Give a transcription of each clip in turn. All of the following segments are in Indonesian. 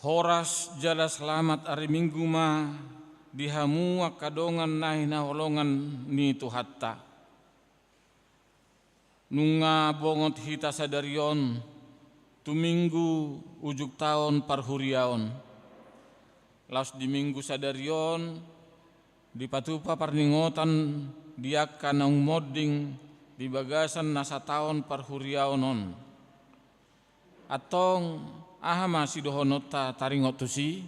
Horas jala selamat hari Minggu ma dihamu kadongan nahi na holongan ni Tuhatta. Nunga bongot hita sadarion tu minggu ujuk tahun parhuriaon. Laus di minggu sadarion di patupa parningotan diakan ang modding di bagasan nasa tahun parhuriaonon. Atong aha masih dohonota taringot tusi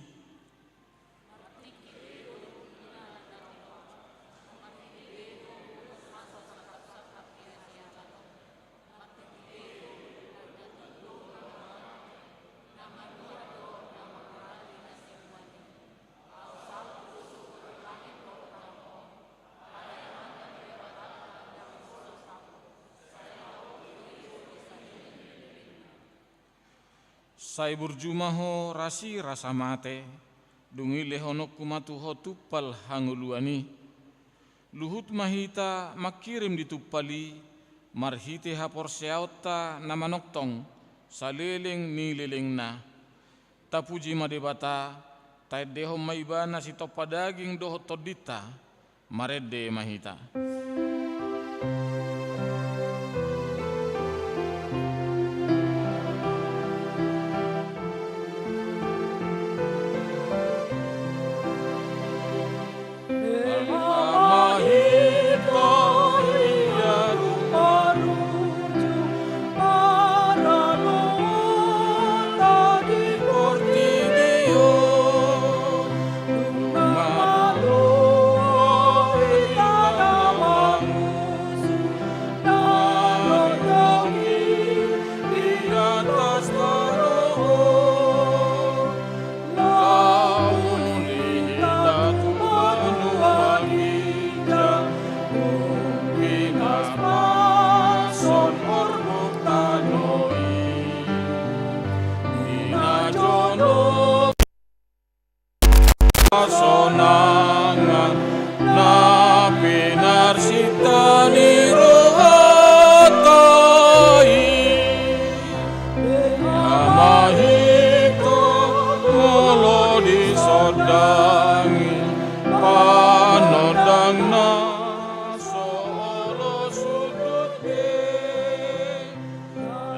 Sai burjumaho rasi rasa mate dungi lehonok kumatu hotupal hanguluani luhut mahita makirim ditupali marhite hapor seauta namanoktong saleleng ni leleng na tapuji madebata tay deho maibana si topadaging doho todita marede mahita. Sonangan na pinarsita ni rohatai amahito molo di sodangi panodang na solo sudut be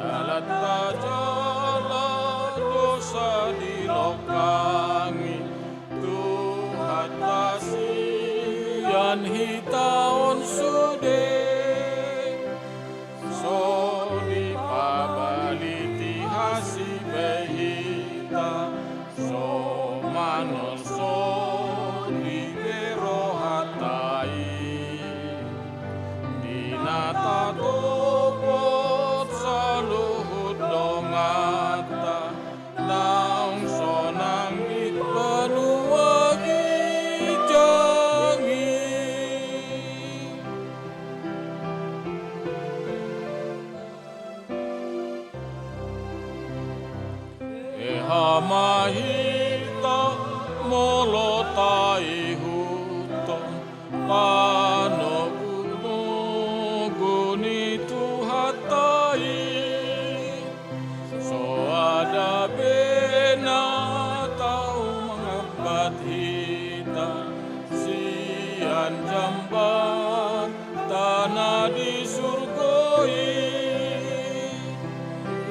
dalata jala dosa di lokangi Tasian hitaon sude so di pabaliti hasibehita so manol so di berohatai dinatadopot saluhut dongata naung sonang itbanuagi mahita molotai huton panoguni tuhatai so ada bena tau mengabat hita sian jamban tanah di surgoi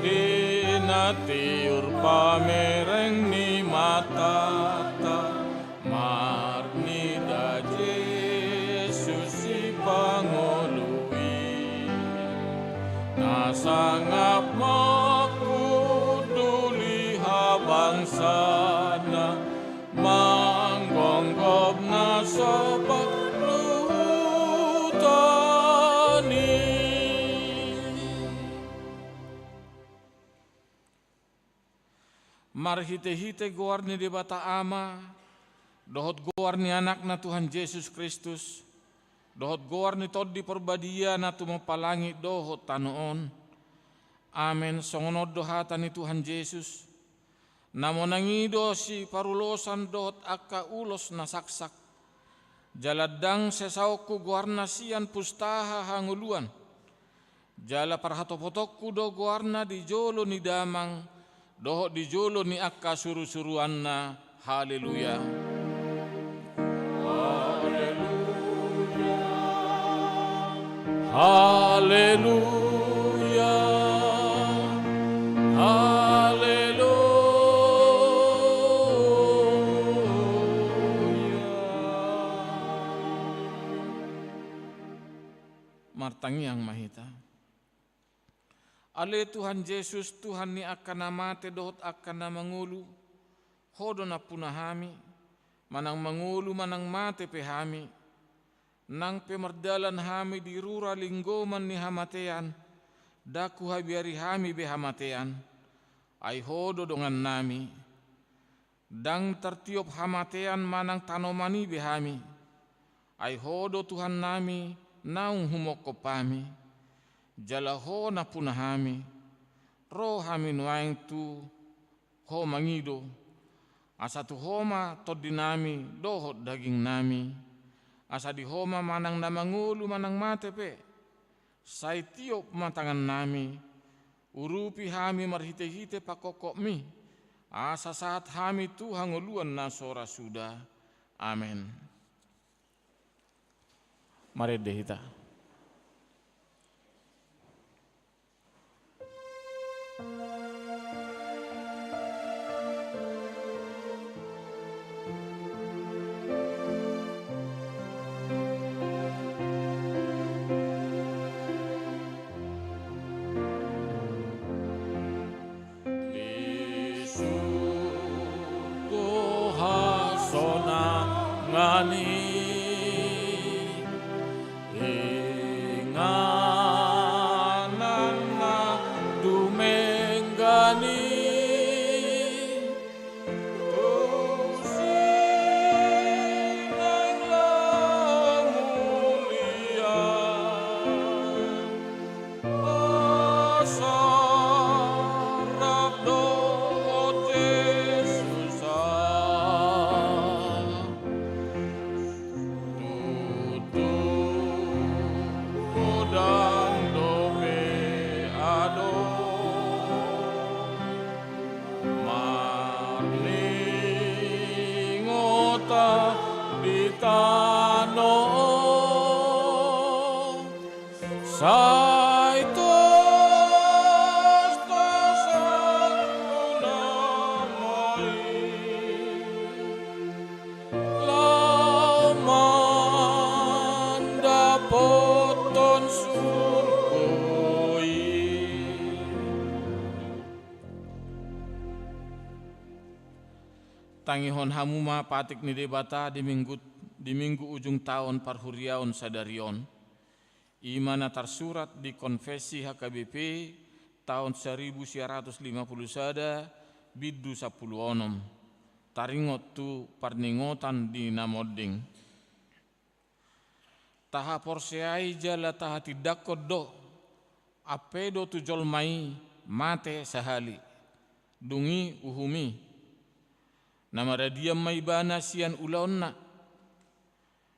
dinatiur pamereng ni matata marni da Yesus si pangolui nasangap makuduli habang sana manggonggop nasa paglutani. Marhite-hite goar ni debata ama, dohot goar ni anak na Tuhan Yesus Kristus, dohot goar ni tod di perbadia na tumapalangi dohot tanoon. Amen, songonod dohatan ni Tuhan Yesus. Namonangido si parulosan dohot akka ulos na saksak. Jaladang sesauku goar na sian pustaha hanguluan. Jala parhatopotokku do goar na di jolo ni damang, dohot di jolo ni akka suru-suruanna. Haleluya. Haleluya. Martangi yang mahita. Ale Tuhan Yesus, Tuhan ni akan namate dohot akan na mangulu, hodo na punahami, manang mangulu manang mate pehami, nang pemerdalan hami di rura linggoman ni hamatean, daku habiari hami behamatean, ay hodo dongan nami, dang tertiup hamatean manang tanomani behami, ay hodo Tuhan nami, naung humoko pami, jalaho na punahami, roh hami nuaing tu ho mangido, asa tu homa todinami dohot daging nami, asa di homa manang namangulu manang matepe, say tiop matangan nami, urupi hami marhite-hite pakokok mi, asa saat hami tu hanguluan na sora sudah. Amen. Mari dehita. Lisuko hasona ngani Tangihon hamuma patik ni debata di minggu ujung tahun parhuriaon sadarion. Imana tersurat di konfesi HKBP tahun 1950 sada biddu 10 onom. Taringot tu parningotan di namoding. Taha porseai jala taha tidakot do. Apedo tu jolmai mate sahali. Dungi uhumi. Nama radiam maibana sian ulaonna.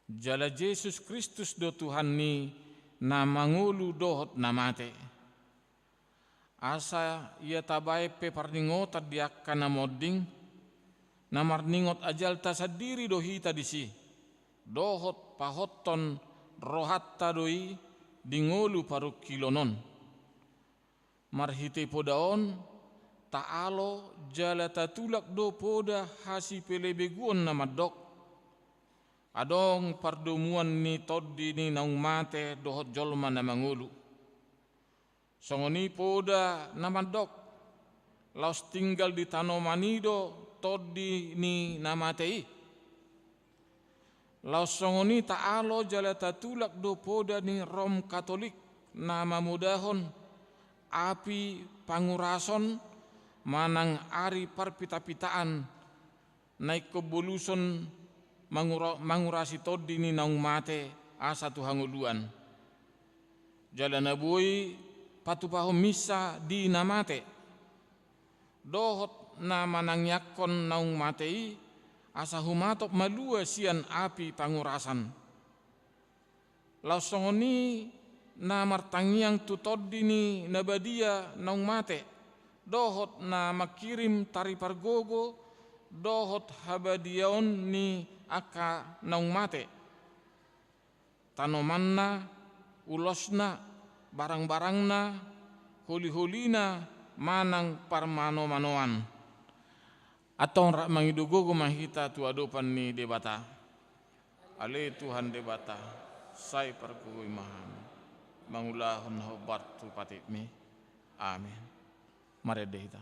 Jala Yesus Kristus do Tuhan ni namangulu dohot namate. Asa ia tabai pe parningotat diakkan namoding. Namarningot ajal tasadiri dohita disi. Dohot pahotton rohatta doi dingolu paruk kilonon. Marhite podaon ta'alo jala tatulak do poda hasi pelebeguon nama dok. Adong pardomuan ni toddi ni naung mate dohot jolma na mangulu. Songoni poda nama dok. Laos tinggal di tanomanido toddi ni namatei. Laos songoni ta'alo jala tatulak do poda ni Rom Katolik nama mudahon api pangurason manang ari parpita-pitaan naik keboluson mangurasi toddi ni naung mate asa tuhanguluan. Jalan abui patupahom misa di namate. Dohot na manangyakon naung matei asa humatop malua sian api pangurasan. Lausongoni na martangiang tu toddi ni nabadia naung mate. dohot na makirim tari pargogo, dohot habadiaon ni aka naung mate. Tanomanna, ulosna, barang-barangna, huli-hulina, manang parmano-manoan. Atong rak mangidugo mahita tu adopan ni debata. Ale Tuhan debata, say pargugoi maham. Mangulahon hobat tu patitmi. Amin. Mari dehita.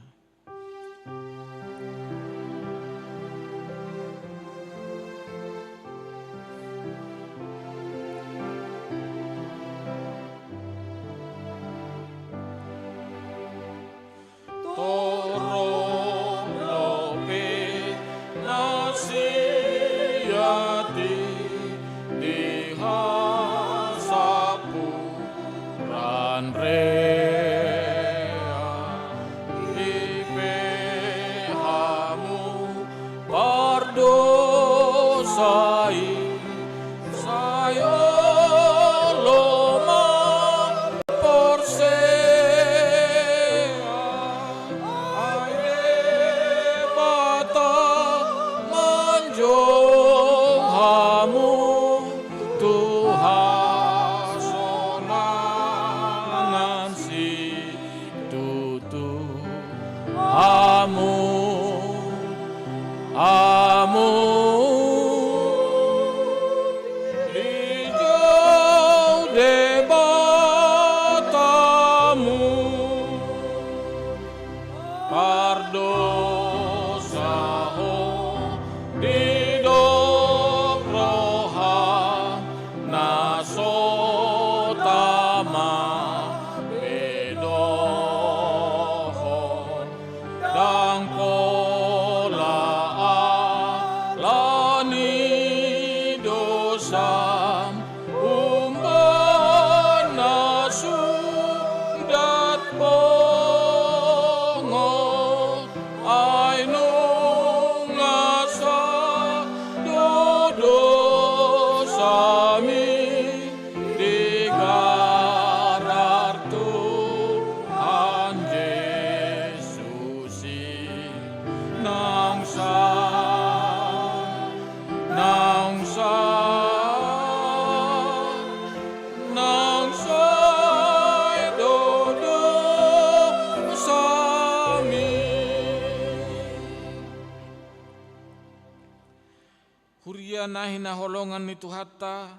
Nahi naholongan ni Tuhatta,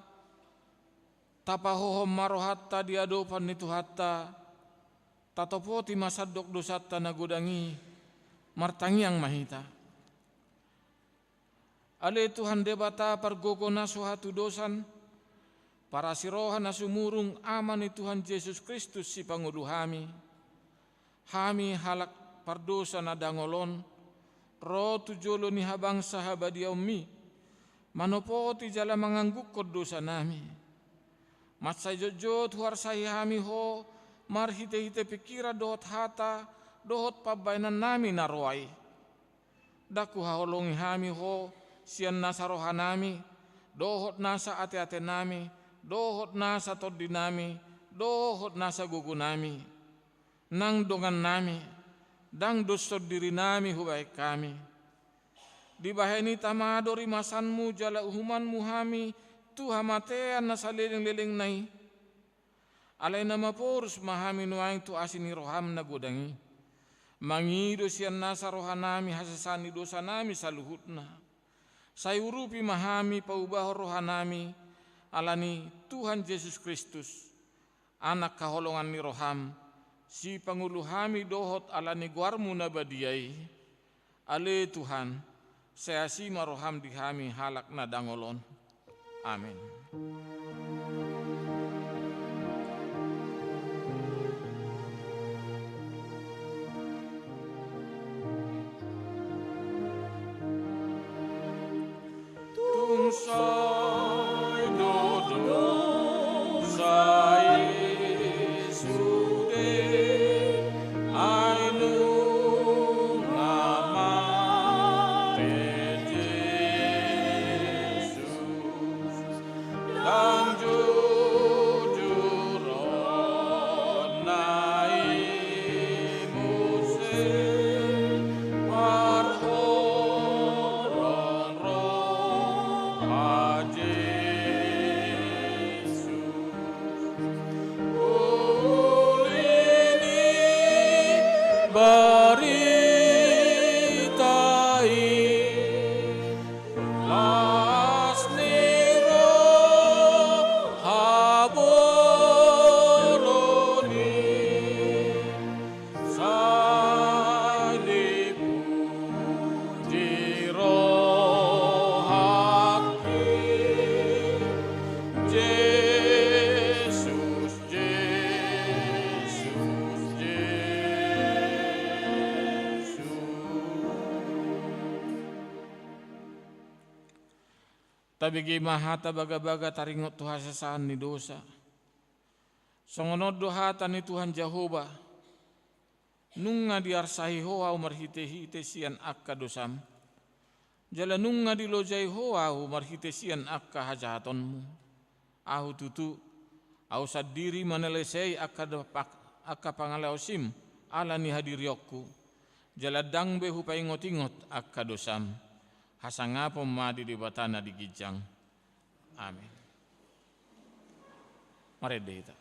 tapahohom marohatta diadopan ni Tuhatta, tatopoti masadok dosatta nagudangi, martangiang mahita. Ale Tuhan debata pargogo nasu hatu dosan, para sirohan nasumurung aman ni Tuhan Yesus Kristus si pangudu hami halak pardosa na dangolon, ro tujolo ni habang sahabadiaumi, manopoti jala mangangguk kod dosa nami. Matsay jojot huar hami ho, marhite-hite pikira dohot hata, dohot pabainan nami naroai. Daku haholongi hami ho, sian nasa roha nami, dohot nasa ate-ate nami, dohot nasa toddi nami, dohot nasa gugu nami. Nang dongan nami, dang dosod diri nami hubaik kami. Di bahani tamadori masanmu jala uhumanmu hami tuha matean na saliling-liling nai. Alay na mapurus mahami nuaing tu asini roham na gudangi. Mangido siyan nasa rohanami hasasani dosa nami sa luhutna. Sayurupi mahami paubaho rohanami alani Tuhan Yesus Kristus. Anak kaholongan ni roham si panguluhami dohot alani guarmu na badiyay. Ale Tuhan, saya si maroham di hami halak na dangolon. Amin. Tungsay dodo say sude ainu Muse Tabigi mahata baga-baga taringot Tuhan sesaan ni dosa. Songonod dohatan ni Tuhan Jehovah. Nunga diarsahi hoa umarhite-hite sian akka dosam. Jala nunga dilojai hoa umarhite sian akka hajahatonmu. Ahu tutu, au sadiri manelesei akka pangalaosim ala ni hadiriokku. Jala dangbe hupai ingot-ingot akka dosam. Hasangapom madi di batana di gijang. Amin. Mari kita.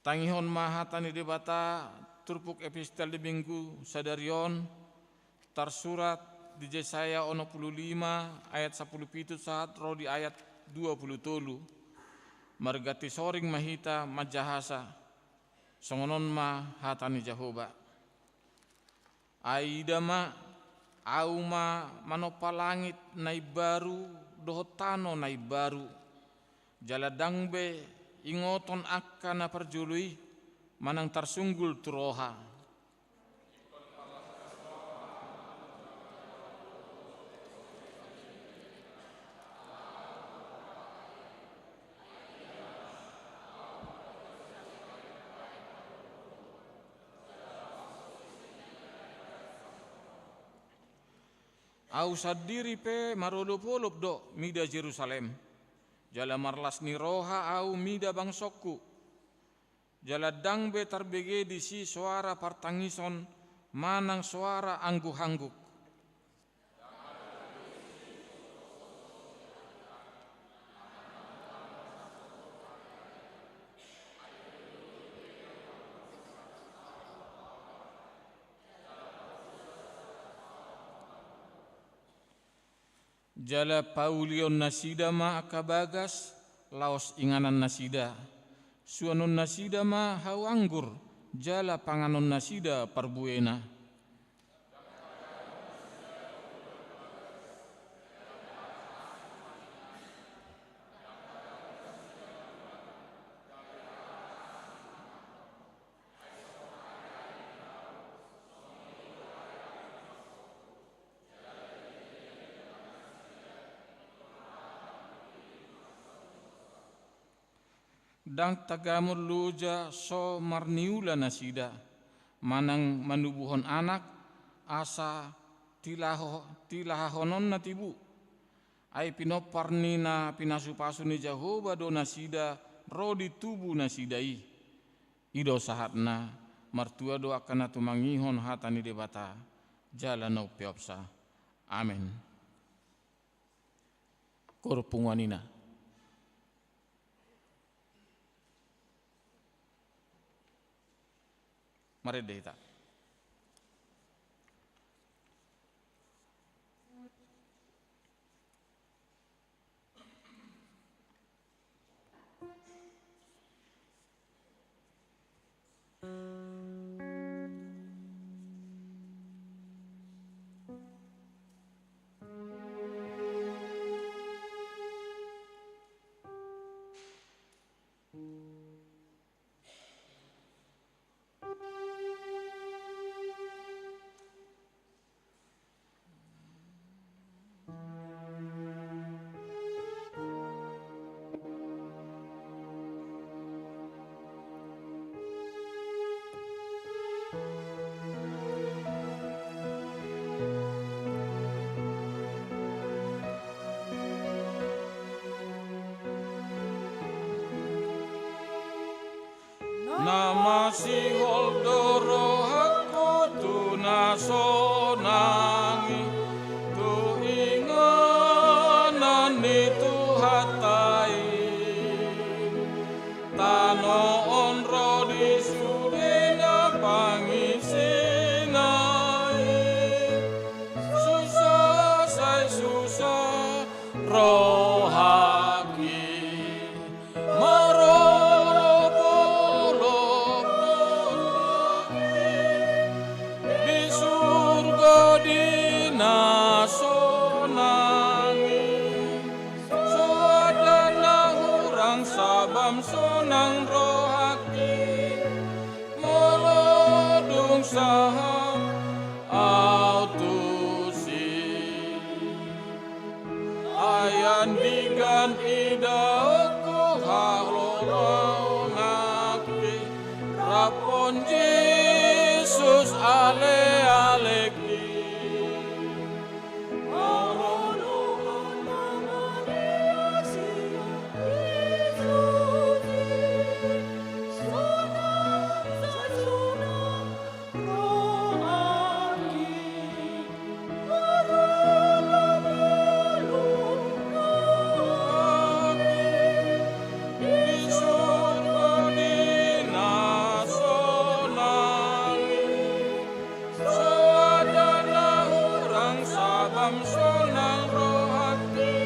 Tangihon mahatani debata turpuk epistel di minggu sadarion tersurat di Yesaya 65 ayat 17 saat roh di ayat 20 margati soring mahita majahasa songonon mahatani Jehovah aidama auma manopalangit nai baru dohotano nai baru jaladangbe ingoton akka na perjului manang tersunggul turoha. Au sadiri pe marodopolop do mida Jerusalem. Jala marlas ni roha au mida bangsokku. Jala dangbe tarbege di si suara partangison manang suara angguh-angguk. Jala paulion nasida ma akabagas laos inganan nasida suanon nasida ma hau anggur jala panganon nasida parbuena dang tagamur luja so marniula nasida manang manubuhon anak asa tilahonon natibu ai pinoparni na pinasupasu ni Jehovah do nasida rodi tubuh nasidai ido sahatna martua do akan tumangihon hatani debata jala no piopsa amen korpunganina. Mari kita. Namasi holdoro hakku tu nasonangi tu inganan itu hatai tano onro di sudena pangisinai susah sai susah rohaki sonang rohaki molodung saha autusi ayan digan idaku halolongaki rapon Yesus ale-aleki sonang rohaki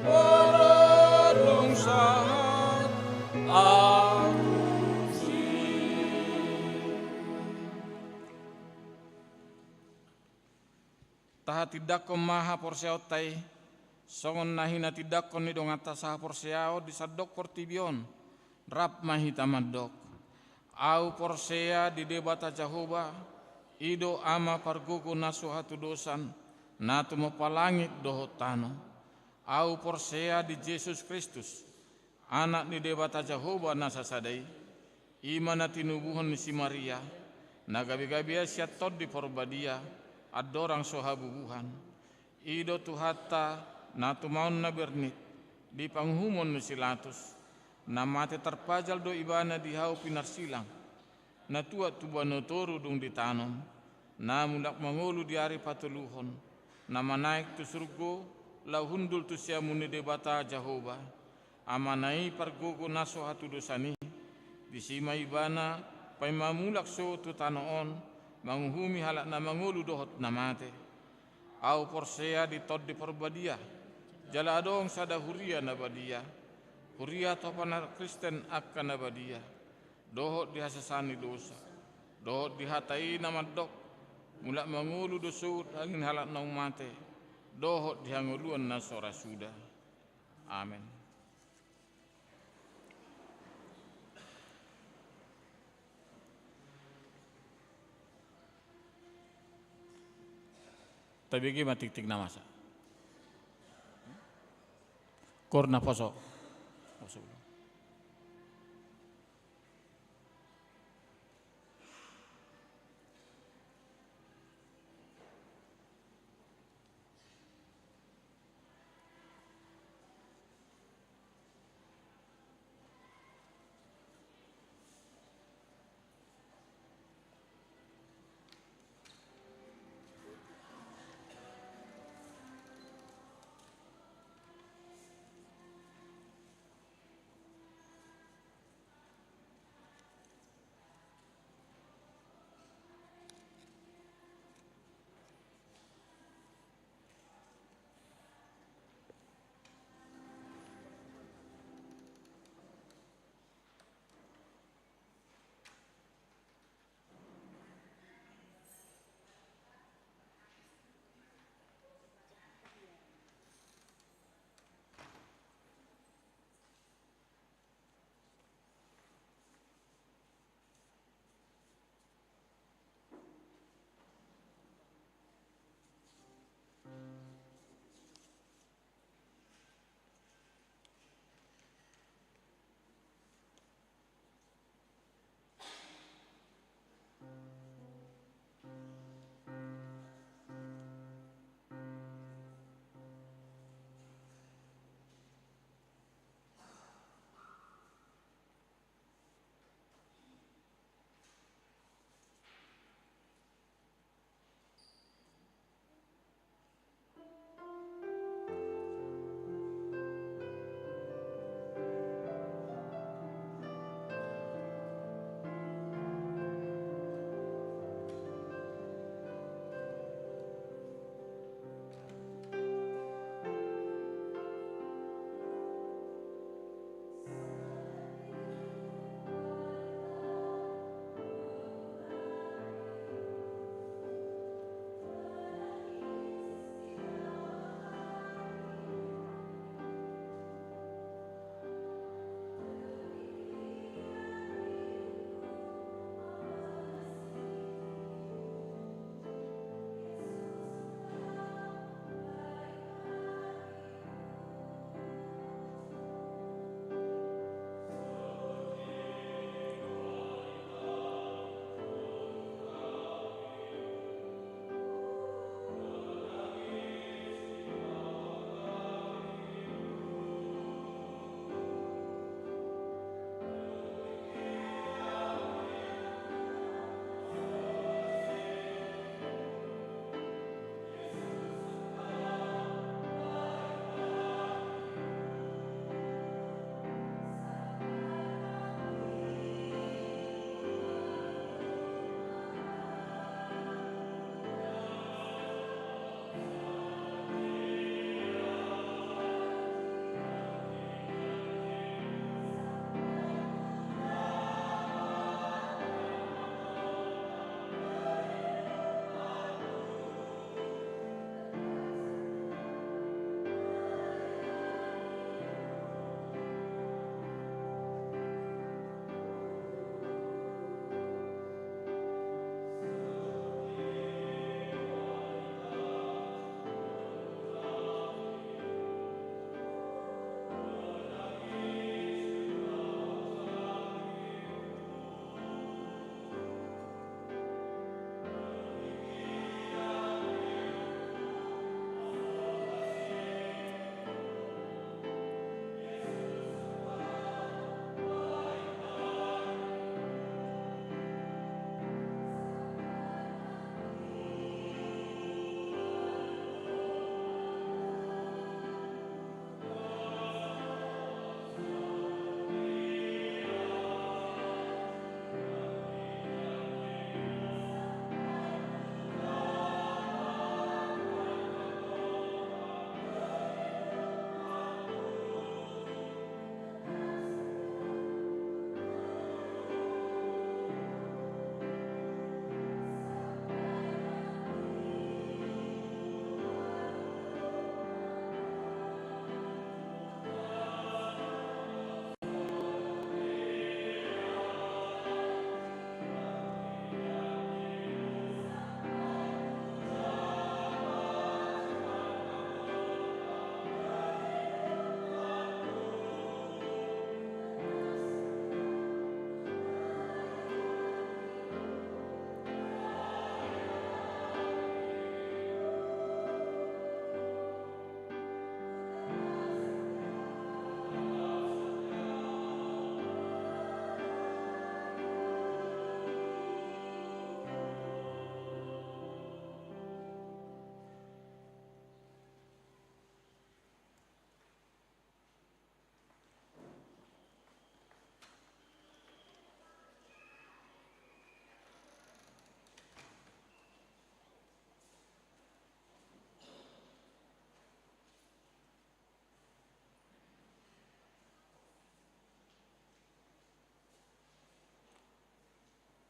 molodung saha autusi. Taha tidak ko maha porsiao tai songon nahina tidak ko ni dong atas saha porsiao di sadok portibion rap mahita madok au porsea di debata Jahoba ido ama pargugu nasu hatu dosan natu mapalangit doho tano au porsea di Yesus Kristus anak ni debata Jahoba nasa sadai imana tinubuhon ni si Maria nagabi-gabi siat tod di porbadia adorang sohabubuhan ido tuhata natu maun na bernit di panghumon ni silatus na mate terpajal do ibana di hau pinar silang na tua tubano toru dung ditanam na mundak mangolu di hari patuluhon na manaik tu surgo lau hundul tu siamuni debata Jahoba amanai pargogo naso hatu dosani disima ibana pai mamulak so tu tanoon manghumi halak na mangolu dohot na mate au porsea di tod di porbadia jala adong sada huria na badia huria topanar Kristen akan na badia dohot dihasasani dosa dohot dihatai nama dok mulak mangulu dosut angin halak na mate dohot dihanguluan na sora sudah amin. Tabigi matik-tik namasa korna poso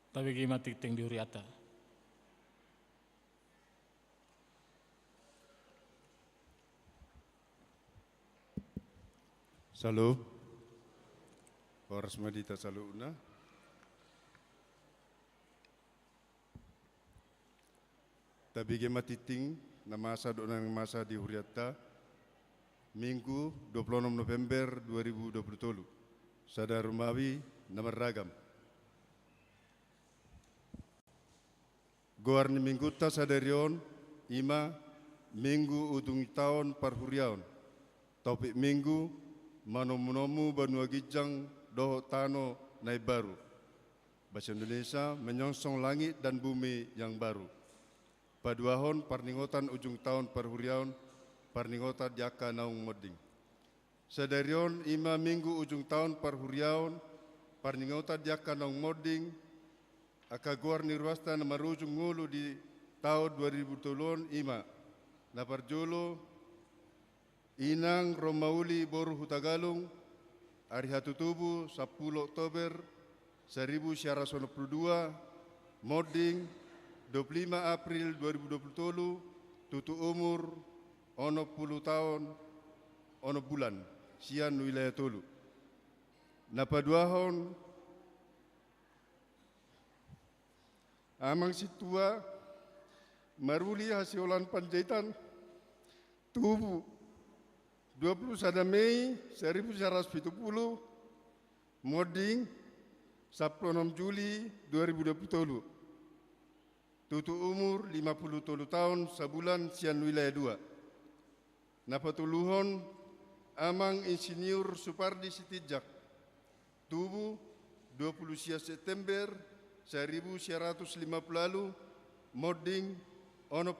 Tapi gimana titing di Huriata. Salu, Horas Madita Saluna. Tapi gimana titing nama masa di Huriata Minggu 26 November 2020. Sadar Rumawi nama ragam. Goar ni minggu ta sadarion ima minggu ujung tahun parhuriaon. Topik minggu manomu banua gijang doho tano nai baru. Bahasa Indonesia menyongsong langit dan bumi yang baru. Paduahon parningotan ujung tahun parhuriaon parningota jaka naung moding. Sadarion ima minggu ujung tahun parhuriaon parningota jaka naung moding. Aka guar ni ruasta na marujung ngulu di tahun 2020 ima. Na parjolo inang Romauli boru hutagalung hari hatutubu 10 Oktober 1992 moding 25 April 2020 tutu umur 10 tahun 10 bulan sian wilayah tolu. Na paduahon amang situa maruli hasiolan panjaitan tubuh 21 Mei 1970 moding 16 Juli 2020 tutu umur 50 tahun sebulan sian wilayah 2. Napatuluhon amang Insinyur Supardi Sitijak tubuh 20 September 1950 lalu moding 10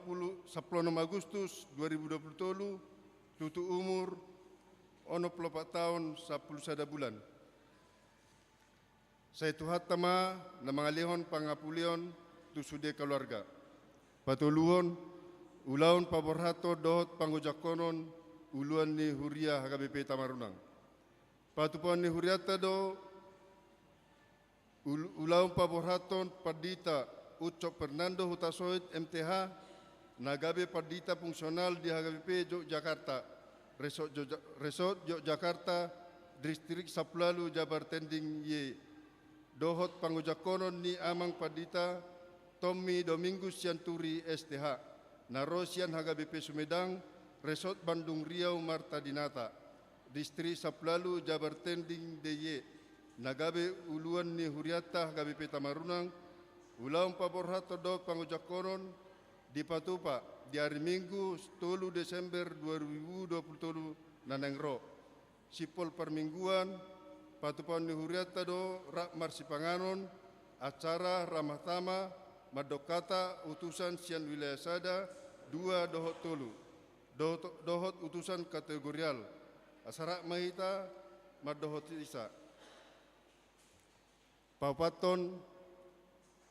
Agustus 2020 tutu umur 4 tahun 10 bulan. Saya tuhat tama na mga lihon pangapulion tu sude keluarga. Patuluhon ulaon paborhato dohot pangujakonon uluan ni Huria HKBP Tamarunang. Patupuan ni Huriata do ulaon paborhaton Pardita Ucok Fernando Hutasoit MTH Nagabe Pardita fungsional di HKBP Yogyakarta Resort Yogyakarta Distrik Saplalu Jabar Tending Y dohot pangujakonon ni amang Pardita Tommy Domingus Sianturi STH Narosian HKBP Sumedang Resort Bandung Riau Marta Dinata Distrik Saplalu Jabar Tending DY Nagabe uluan ni Huriata HKBP Tamarunang ulaung paborhato do pangujakonon di Patupa di hari Minggu 10 Desember 2020 nanengro sipol permingguan Patupan ni Huriata do rak marsipanganon acara ramah tama madokata utusan sian wilayah sada 2 dohot tolu dohot utusan kategorial asara mahita madohot isa Papaton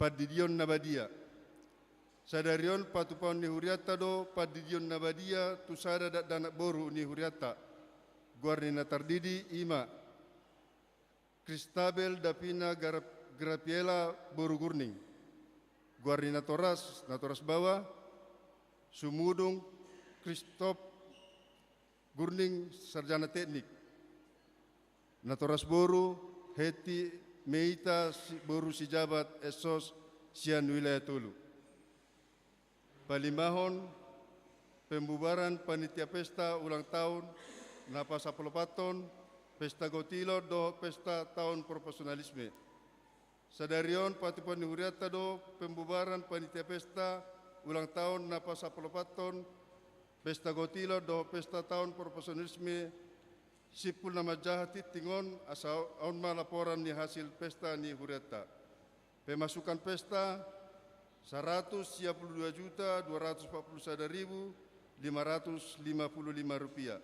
Padidion Nabadia. Sadarion Patupan ni Huriata do Padidion Nabadia tusada danak boru ni Huriata. Guarnina tardidi ima. Kristabel Dapina Grapiela Boru Gurning. Guarnina Toras bawah. Sumudung Kristop Gurning Sarjana Teknik. Natoras Boru Heti Meita Boru Sijabat Esos sian wilayah Tolu. Palimahon pembubaran panitia pesta ulang tahun Napa Saplopaton Pesta Gotilo do Pesta Tahun Profesionalisme. Sadarion Patupan Huriata do pembubaran panitia pesta ulang tahun Napa Saplopaton Pesta Gotilo do Pesta Tahun Profesionalisme sipul nama jahati tingon asal onma laporan ni hasil pesta ni Huriata. Pemasukan pesta 152.241.555 rupiah.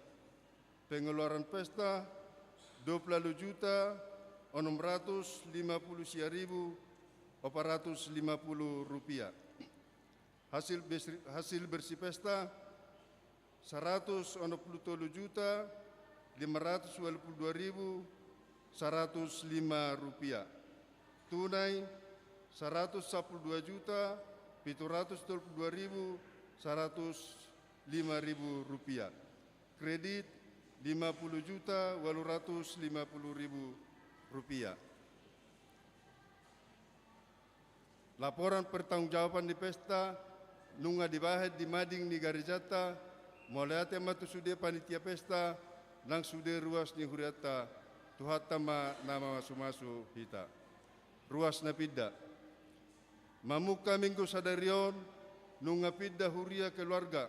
Pengeluaran pesta 20.650.450 rupiah. Hasil bersih pesta 167.522.105 rupiah. Tunai Rp172.722.105.000. Kredit Rp50.850.000. Laporan pertanggungjawaban di pesta nunga dibahas di mading ni garijata mulai matu sude panitia pesta nang sude ruas ni huriata tuhatama nama masu-masu hita ruas na pidda mamuka minggu sadarion nunga pidda huria keluarga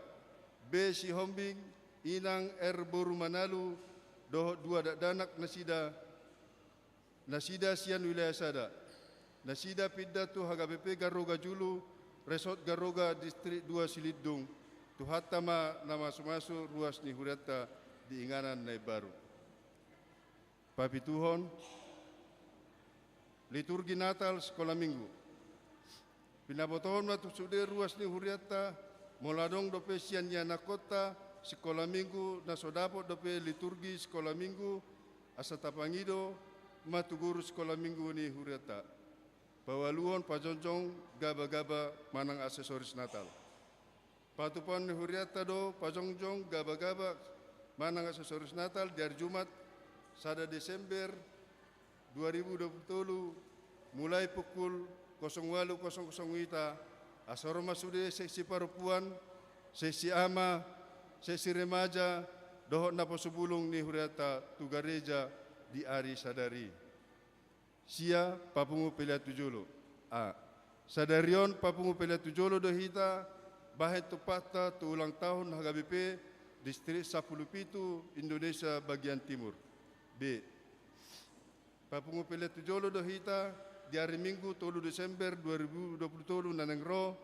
B si hombing inang boru manalu doh dua danak nasida sian wilayah sada nasida pidda tu HGBP Garoga Julu Resort Garoga Distrik 2 Silidung tu hatama nama sumasu ruas ni huriata di Inganan Nai Baru. Papituhon liturgi Natal sekolah minggu. Pinabotohon matu sude ruas ni huriata moladong dope sian yana kota sekolah minggu nasodapo dope liturgi sekolah minggu asatapangido matu guru sekolah minggu ni huriata. Pawaluhon pajonjong gaba-gaba manang aksesoris Natal. Patupan huriata do pajonjong gaba-gaba manang aksesoris Natal dari Jumat sada Desember 2020 mulai pukul 08.00 WITA asrama sude seksi perempuan, seksi ama, seksi remaja dohot napa subulung ni huriata tu gereja di Ari Sadari. Sia papungu pelia tujolo. Sadarion papungu pelia tujolo dohita bahet tupata tu ulang tahun HGBP Distrik 10 Indonesia bagian timur. B. Papungu pelia tujolo dohita di hari Minggu 3 Desember 2020 nanengro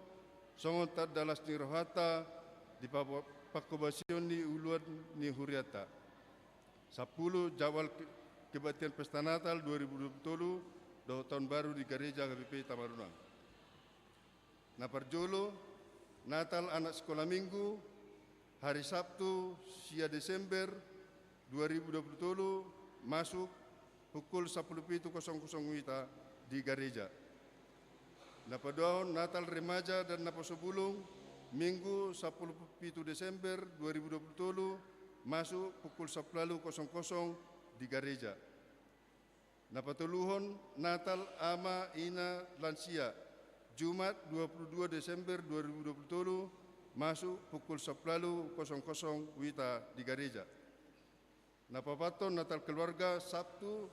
songon tad dalas ni rohata di pakobasion ni uluan ni huriata. 10 Jawal Kebaktian Pesta Natal 2020 do tahun baru di gereja HGBP Tamarunang. Naparjolo Natal anak sekolah minggu hari Sabtu sia Desember 2020 masuk pukul 10.00 WITA di gereja. Napadohon Natal remaja dan naposubulung Minggu 10.7 Desember 2020 masuk pukul 10.00 di gereja. Napatuluhon Natal ama ina lansia Jumat 22 Desember 2020 masuk pukul 10.00 WITA di gereja. Napapaton Natal keluarga Sabtu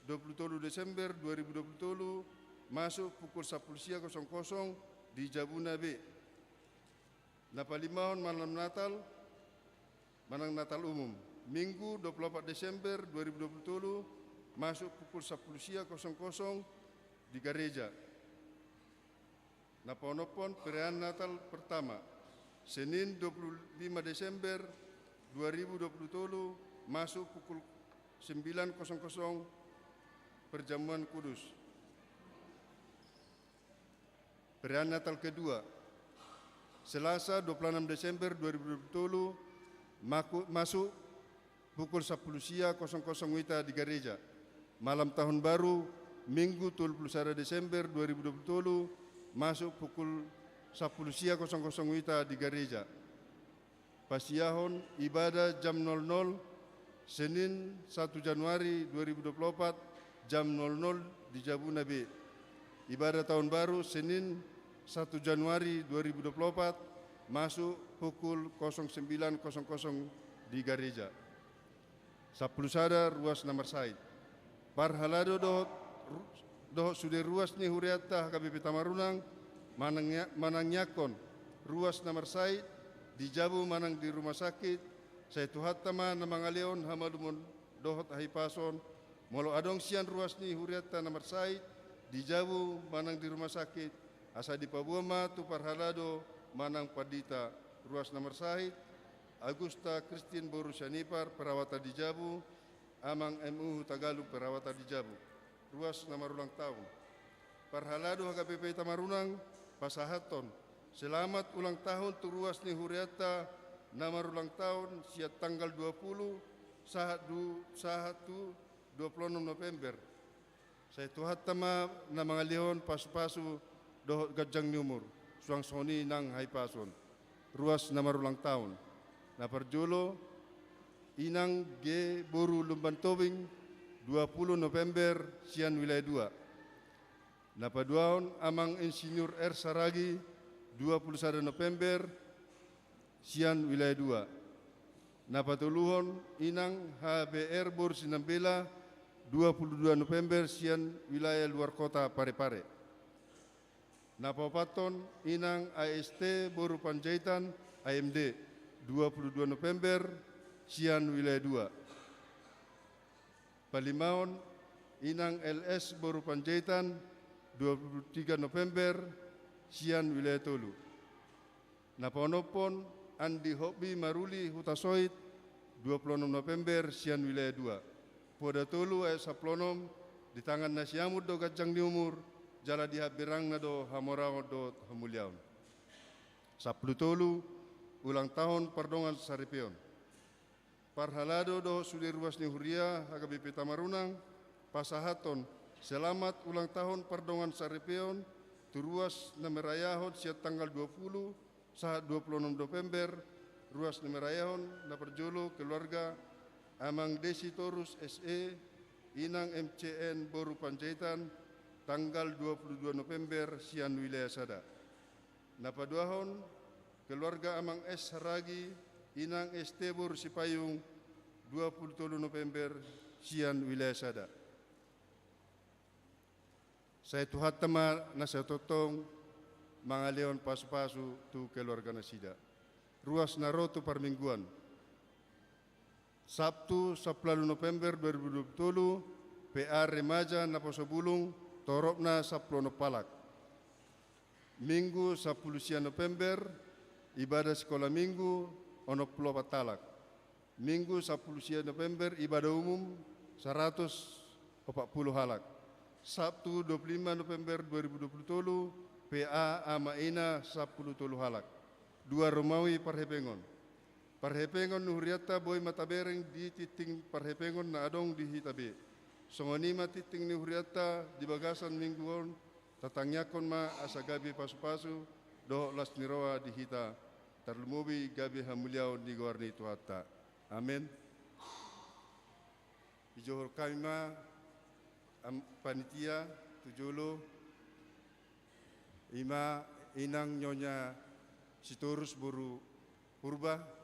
27 Desember 2020 masuk pukul 10.00 di Jabuna B. Napalimahon malam Natal manang Natal umum Minggu 24 Desember 2020 masuk pukul 10.00 di gereja. Naponopon perayaan Natal pertama Senin 25 Desember 2020 masuk pukul 9.00 perjamuan kudus. Perayaan Natal kedua Selasa 26 Desember 2020 masuk pukul 10.00 WITA di gereja. Malam tahun baru Minggu 21 Desember 2020 masuk pukul 10.00 WITA di gereja. Pasiahon ibadah jam 00 Senin 1 Januari 2024 jam 00 di Jabuna B. Ibadah tahun baru Senin 1 Januari 2024 masuk pukul 09.00 di gereja. 10 sada ruas nomor Said. Parhalado dohot sude ruas ni huriata HKBP Tamarunang manangyakon ruas nomor Said di Jabu manang di rumah sakit saya tuhatama namangaleon hamalumon dohot ahipason molo adong sian ruas ni huriata nomor Said di Jabu manang di rumah sakit asa di Pabuama tu Parhalado manang Padita ruas nomor Said Agusta Christine Boru Syanipar perawatan di Jabu Amang MU Tagalog perawatan di Jabu ruas nomor ulang tahun Parhalado HKBP Tamarunang Pasahaton selamat ulang tahun tu ruas ni huriata nomor ulang tahun siat tanggal 20 26 November Saya tuhat tama na mga lihon pasu-pasu dohot gajang ni umur. Suang soni nang haipason. Ruas na marulang taon. Na perjulo inang G Boru Lumban Tobing 20 November sian wilayah 2. Na paduaon amang Insinyur R Saragi 21 November sian wilayah 2. Na patuluhon inang HBR Bor Sinambela 22 November sian wilayah luar kota Parepare. Na papaton inang AST Boru Panjaitan AMD 22 November sian wilayah 2. Palimaon inang LS Boru Panjaitan 23 November sian wilayah 3. Na paonopon Andi Hobi Maruli Hutasoit 26 November sian wilayah 2. Poda tolu ay saplonom di tangan nasiamud do gajang di umur jala dihabirang na do hamorao do hamuliaon. Saplu tolu ulang tahun pardongan saripion. Parhalado do sudi ruas ni Huria HKBP Tamarunang pasahaton selamat ulang tahun pardongan saripion turuas na merayahon siat tanggal 20 saat 26 November ruas na merayahon na perjolo keluarga Amang Desi Torus SE, Inang MCN Boru Panjaitan, tanggal 22 November sian wilayah Sada. Napaduahon, keluarga Amang S Saragi, Inang ST Boru Sipayung, 23 November sian wilayah Sada. Saya tuhat tama na saya totong mga leon pasu-pasu tu keluarga nasida. Ruas na roto parmingguan. Sabtu 10 November 2020 PA Remaja Naposobulung Torokna 10 Palak. Minggu 10 November ibadah sekolah minggu ono Pulau Patalak. Minggu 10 November ibadah umum 140 halak. Sabtu 25 November 2020 PA Amaina 10 halak. 2 Romawi Parhepengon. Parhepengon nuhuriata boy matabereng di titing parhepengon na adong di hitabe. Songonima titing nuhuriata di bagasan mingguon tatangyakon ma asa gabi pasu-pasu do las niroa di hita tarlumubi gabi hamuliao di gorni tuata. Amin. Ijohor kami ma panitia tujolo ima inang nyonya Sitorus Boru Purba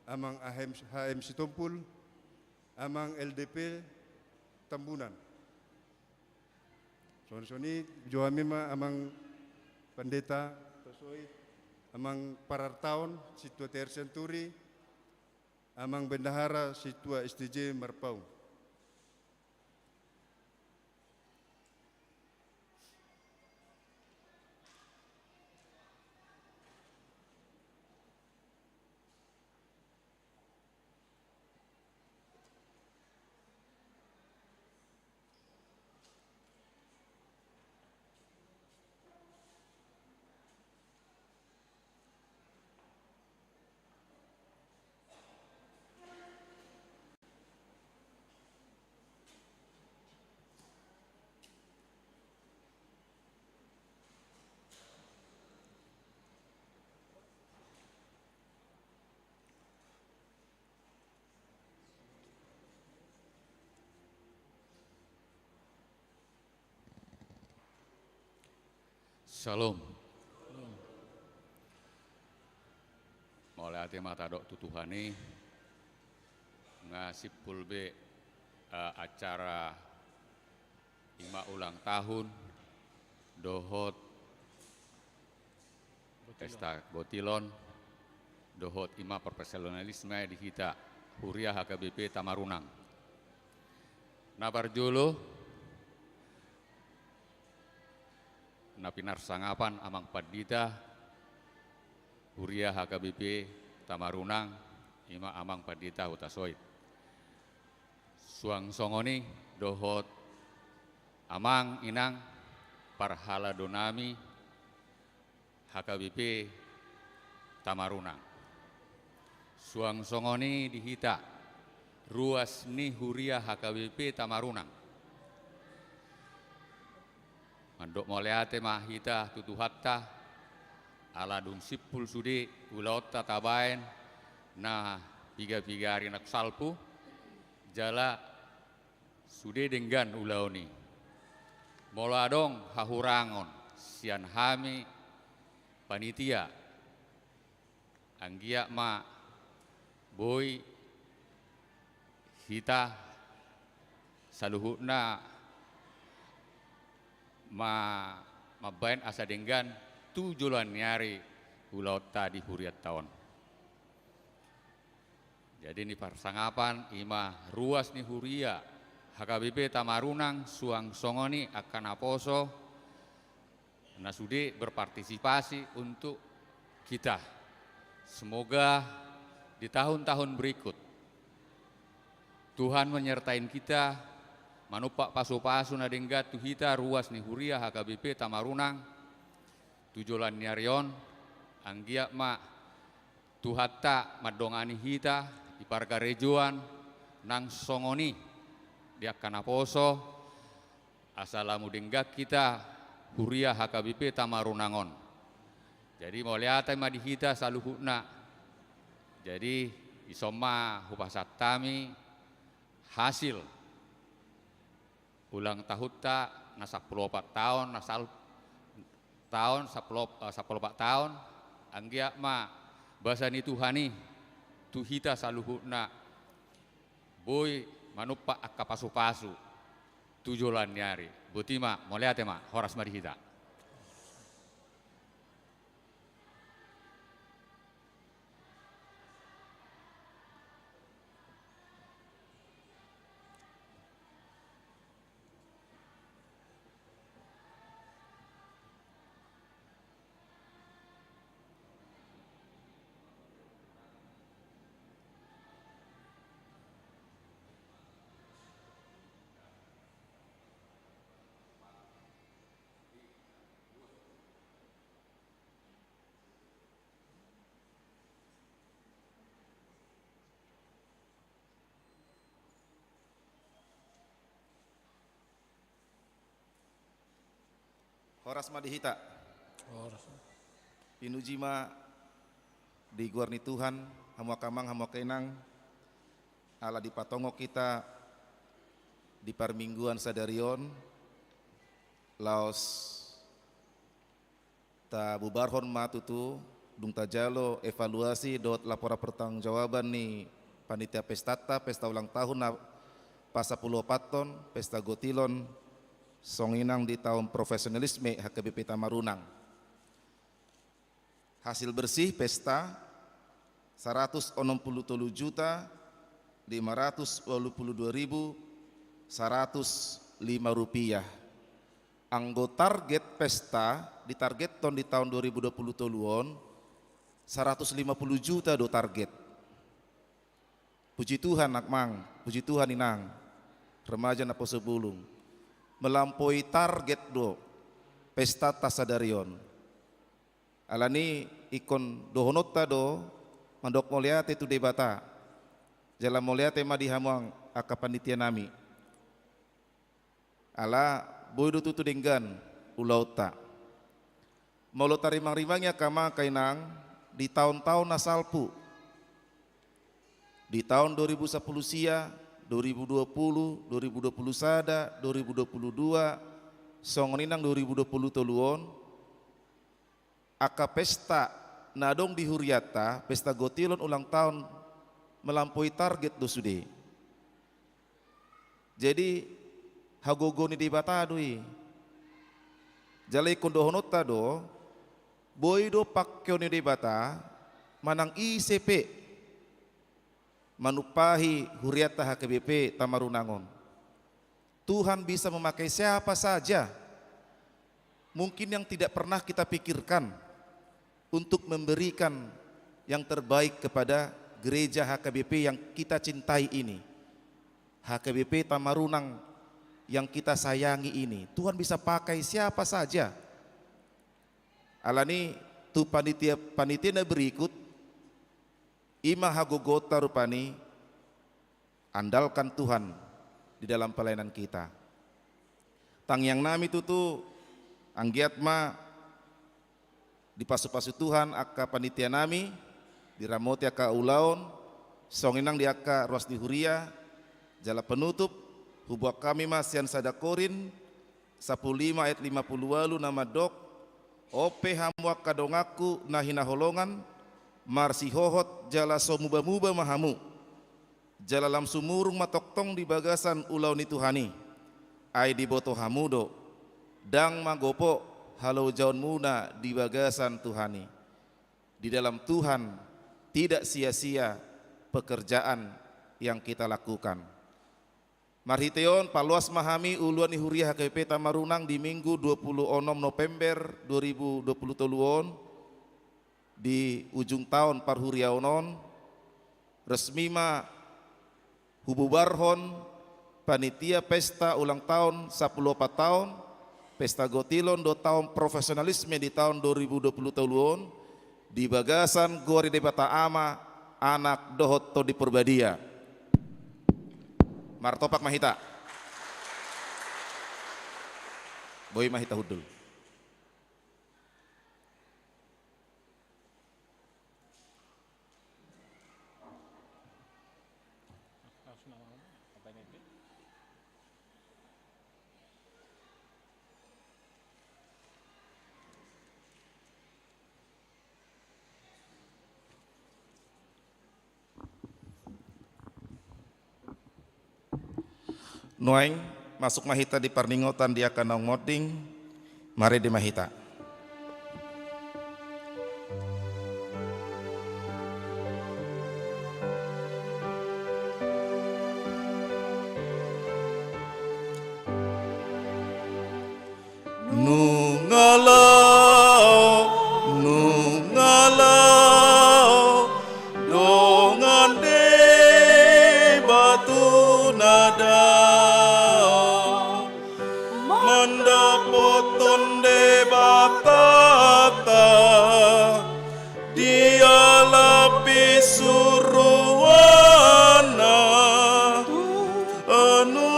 amang HM Situmpul, amang LDP Tambunan. Soni Joamima amang Pendeta Tosoit, amang Parartaon Situa TR Senturi, amang Bendahara Situa STJ Marpau. Shalom. Mulai hati mata dok tutuhani ngasih pulbe acara ima ulang tahun dohot pesta botilon dohot ima profesionalisme di kita Huria HKBP Tamarunang. Nabar julu napinar sangapan amang padita Huria HKBP Tamarunang ima amang padita Hutasoit. Suang songoni dohot amang inang parhala donami HKBP Tamarunang. Suang songoni dihita ruas ni Huria HKBP Tamarunang. mandok moleate mahita tutuhatta ala dun sipul sudi ulaotta tabaen na piga-pigari nak salpu jala sude denggan ulaoni moladong hahurangon sian hami panitia anggia ma boy hita saluhutna mabain asa denggan tujulan nyari pulau tadi huriat tahun. Jadi ini persangapan ima ruas ni huria HKBP Tamarunang suang songoni akan aposo nasude berpartisipasi untuk kita. Semoga di tahun-tahun berikut Tuhan menyertai kita manupak pasu-pasu nadenggat tuhita ruas ni huria HKBP Tamarunang tujulan nyarion anggia ma tuhatta madongani hita iparga rejuan nang songoni dia kana poso asalamu denggak kita huria HKBP Tamarunangon. Jadi moliata ma dihita saluhuna. Jadi isoma hupasatami hasil ulang tahunta na 14 tahun nasal tahun 14 tahun anggia ma basani Tuhani tuhita saluhuna boy manupa akka pasu-pasu tujulan nyari butima moleate ma horas marihita. Horas madihita. Pinujima di guarni Tuhan, hamu kamang hamu kenang, ala di patongo kita di parmingguan sadarion, laos ta bubarhon matutu, dung tajalo evaluasi dot lapora pertanggungjawaban ni panitia pestata, pesta ulang tahun na pasapulo paton, pesta gotilon, songinang di tahun profesionalisme HKBP Tamarunang. Hasil bersih pesta 160.522.105 rupiah. Anggo target pesta ditarget ton di tahun 2020 toluon 150 juta do target. Puji Tuhan nakmang, puji Tuhan inang remaja napo sebulung melampaui target do pesta tasadarion. Alani ikon dohonota do mandok moliate tu debata. Jala moliate ma dihamuang aka panitia nami. Ala boydo tutu denggan ulauta. Molo tarimang-rimangnya kama kainang di tahun-tahun nasalpu. Di tahun 2010 sia 2020, 2020 sada, 2022, songoninang 2020 toluon, aka pesta nadong di huriata, pesta gotilon ulang tahun melampaui target do sude. Jadi hagogo ni di batadui, jalai kondohonota do, boy do pakkyo ni di bata, manang ICP, manupahi huriata HKBP Tamarunangon. Tuhan bisa memakai siapa saja, mungkin yang tidak pernah kita pikirkan, untuk memberikan yang terbaik kepada gereja HKBP yang kita cintai ini. HKBP Tamarunang yang kita sayangi ini, Tuhan bisa pakai siapa saja. Alani tu panitia berikut ima hagogota rupani andalkan Tuhan di dalam pelayanan kita. Tang yang nami tutu anggiatma di pasu-pasu Tuhan aka panitia nami diramoti aka ulaon songinang di aka ruas di huria jala penutup hubua kami masian sadakorin 15 ayat 58 nama dok ope hamu aka dongaku nahina holongan marsi hohot jala somuba-muba mahamu jala lam sumurung matoktong di bagasan ulau ni Tuhani ai di boto hamudo dang magopo halau jaun muna di bagasan Tuhani. Di dalam Tuhan tidak sia-sia pekerjaan yang kita lakukan. Marhiteon paluas mahami uluan ihuriah HKBP Tamarunang di Minggu 26 November 2020 toluon di ujung tahun parhuriaonon resmi ma hububarhon panitia pesta ulang tahun 14 tahun Pesta Gotilon 2 tahun profesionalisme di tahun 2020 tahun di bagasan Gori Debata Ama anak dohot to di Purbadia. Martopak mahita. Boy mahita hudul. Noeng masuk mahita di parningotan dia kanang moding mari di mahita. Nungalau dongan de batu nada mandapoton de batata dia lapis suruana anu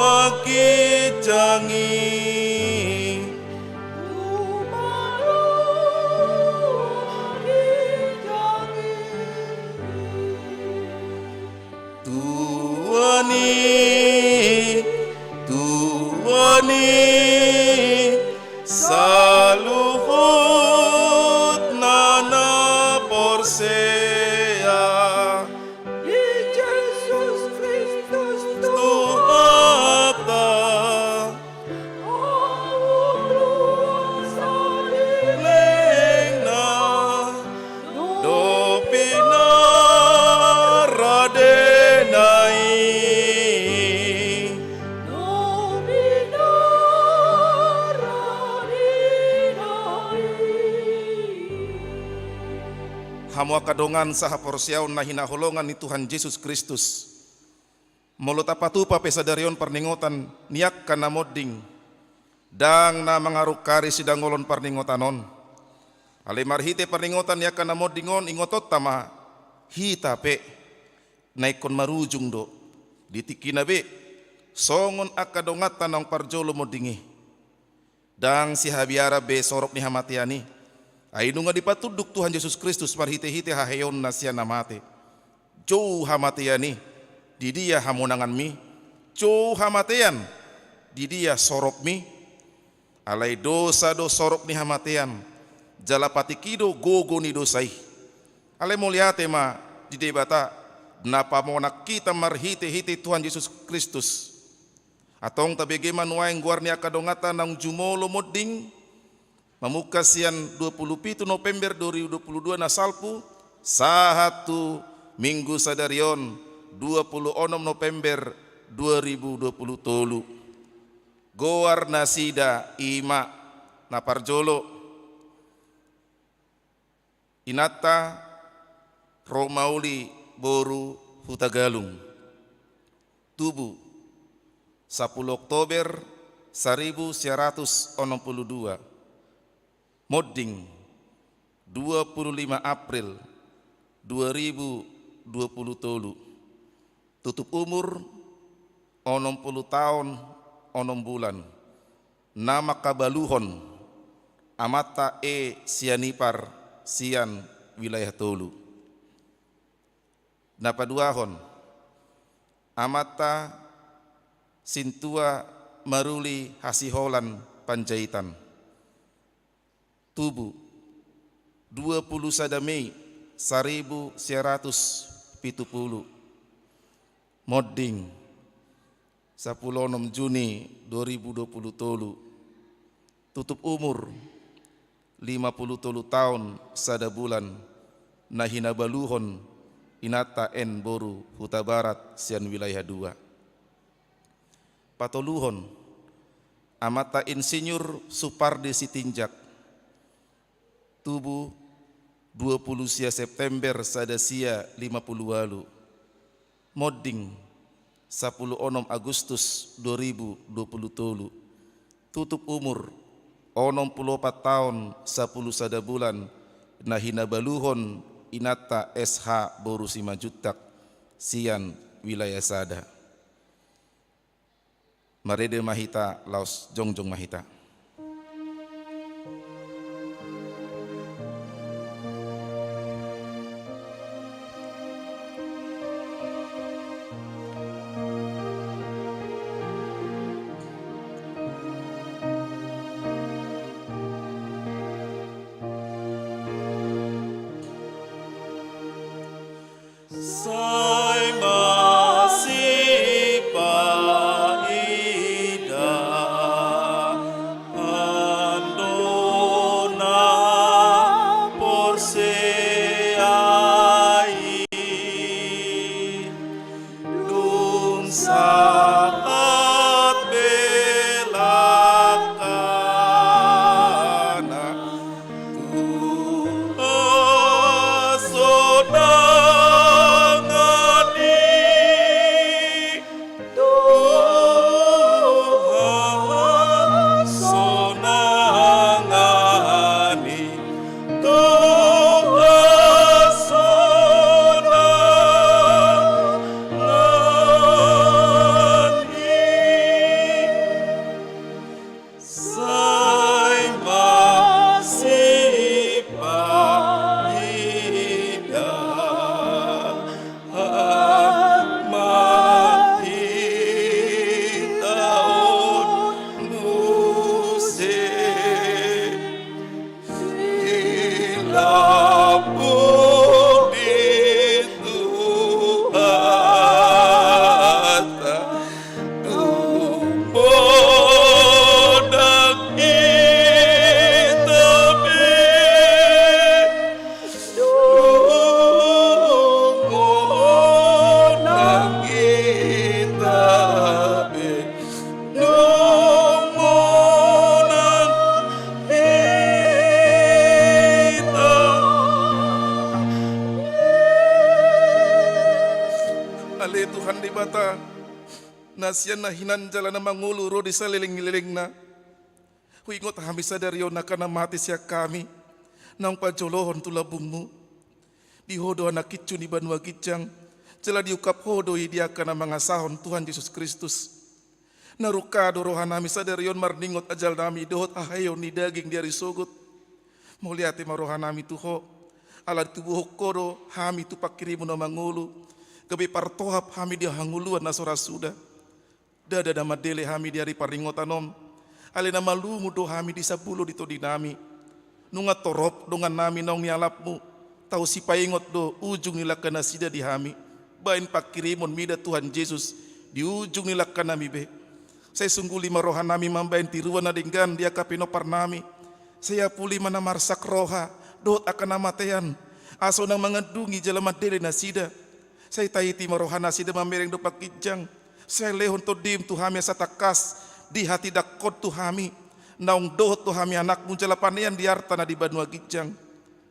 aki jangi Tuani saluhut nana porsea di Jesus Kristus Tuhata lengna dopina radenai Hamua kadongan saha porsiaun nahina holongan ni Tuhan Yesus Kristus. Mulut apatu pa pesadarion parningotan niak kana modding. Dang na mangarukari sidangolon parningotanon. Ale marhite parningotan niak kana moddingon ingotot tama hita pe naikon marujung do. Ditikina be songon akadongatan ang parjolo moddingi. Dang si habiara be sorok ni hamatiani. Ainu nga dipatuduk Tuhan Yesus Kristus marhite-hite haheyon na siya namate. Jo hamatiani di dia hamunangan mi. Jo hamatian di dia sorok mi. Alay dosa do sorok ni hamatian. Jalapati kido gogo ni dosai. Alay muliate ma di debata. Napa mo nakita marhite-hite Tuhan Yesus Kristus. Atong tabege manuaing guarnia kadongatan ng jumolo modding. Mamukas yan 27 November 2022 na salpu sahatu minggu sadarion 26 November 2020 goar nasida ima na parjolo inata Romauli boru hutagalung tubuh 10 Oktober 1962 Modding 25 April 2020 tutup umur 60 tahun 6 bulan nama kabaluhon amata sianipar sian wilayah Tolu. Napaduahon amata sintua maruli hasiholan Panjaitan. Tubu 21 Mei 1970. Modding 16 Juni 2020 tolu. Tutup umur 50 tahun sada bulan nahina baluhon inata en boru Huta Barat sian wilayah 2. Patoluhon amata Insinyur Supardi Sitinjak. Tubuh 20 September sada sia 50 walu. Modding 10 Agustus 2020 tolu. Tutup umur 64 tahun 10 sada bulan nahina baluhon inata SH boru Simajutak sian wilayah sada. Marede mahita laos jongjong mahita. Sai masih paida andona porseai dum saat belakana Ale Tuhan di bata nasian na hinanjala na manguluro di saliling-liling na huingot kami sadaryo na ka na mati siya kami nang pajolohon tulabung mo di hodo anak kitsu ni banwa kitjang jala diukap hodo idia ka na mga sahon Tuhan Yesus Kristus narukado rohan nami sadaryon marningot ajal nami dohot ahayo ni daging diari sogot muliati marohan nami tuho ala tubuh kodo hami tu pakirimu na mangulu gabi partohap hami dia hanguluan na sora suda dada dama dele hami diari paringotanom ale nama lumu do hami di sabulo dito dinami nunga torop dongan nami nong nialapmu tau si paingot do ujung nila kana sida di hami bain pakirimon mida Tuhan Yesus di ujung nila kana mi be saya sungguh lima rohan nami mambain tiruan na dinggan dia kapino parnami saya puli mana marsak roha dot akan namatean aso nang mengandungi jalamat dele na sida saya taiti marohana sida mamereng do pakijang saya lehon to dim tu hami satakas di hati dakot tu hami naung dohot tu hami anak muncala panean di artana di banua gijang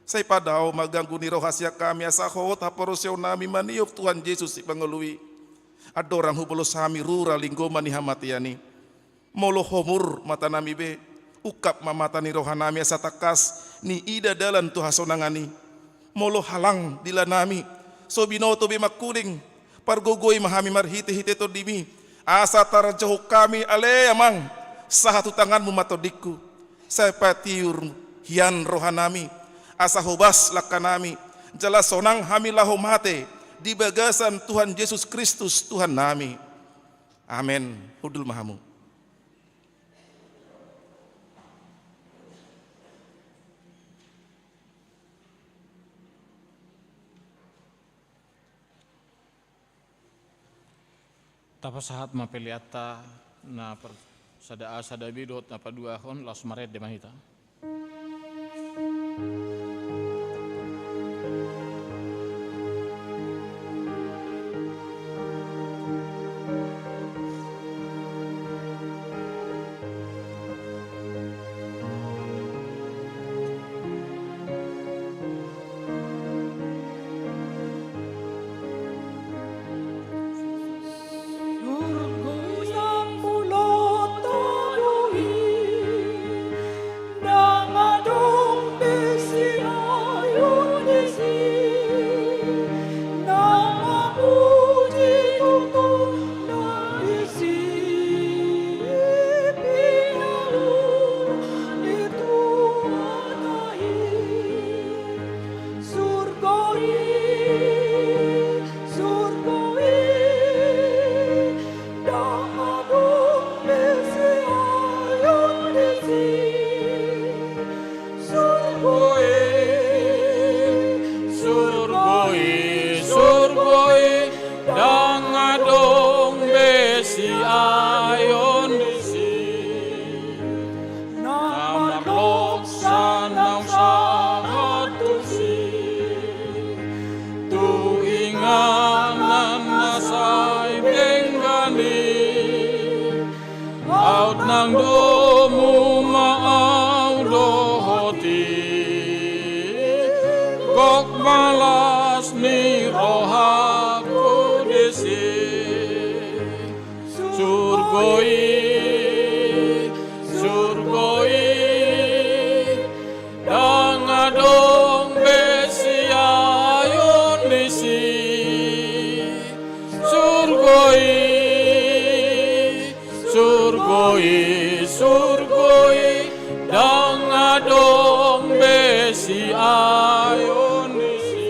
saya padao maganggu ni rohasia kami asahot haporosyo nami maniop Tuhan Yesus si pangelui adorang hubolos hami rura linggoma ni hamatiani molo homur mata nami be ukap mamata ni rohanami asatakas ni ida dalan tu hasonangani molo halang dila nami so binoto be makuling pargogoy mahami marhite-hite to dimi asa tarjaho kami ale amang satu tanganmu matodiku, sepatiur hian rohanami, asa hobas lakanami, jala sonang hamilahu mate, di bagasan Tuhan Yesus Kristus Tuhan nami. Amin. Hudul mahamu. Tapasahat mapeliata na sada sada bidot na paduahon las maret de mahita. Nang domu maau dohoti kok malas ni rohaku desi surgoi dangadong besi ayon desi surgoi dangadong besi ayon desi.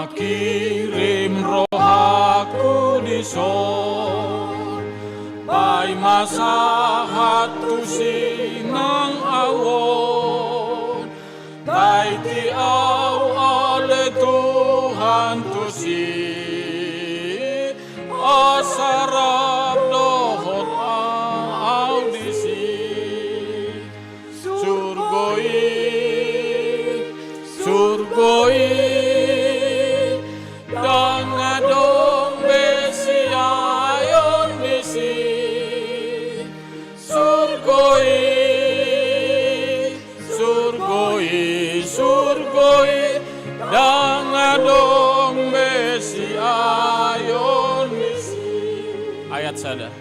Kirim rohaku di son, pai masa hatu sinang awon, tai ti au ale Tuhan tusi, asarap dohot audisi, surgoi. Dangadong besi ayon desi surgoi dangadong besi ayon desi. Ayat sada.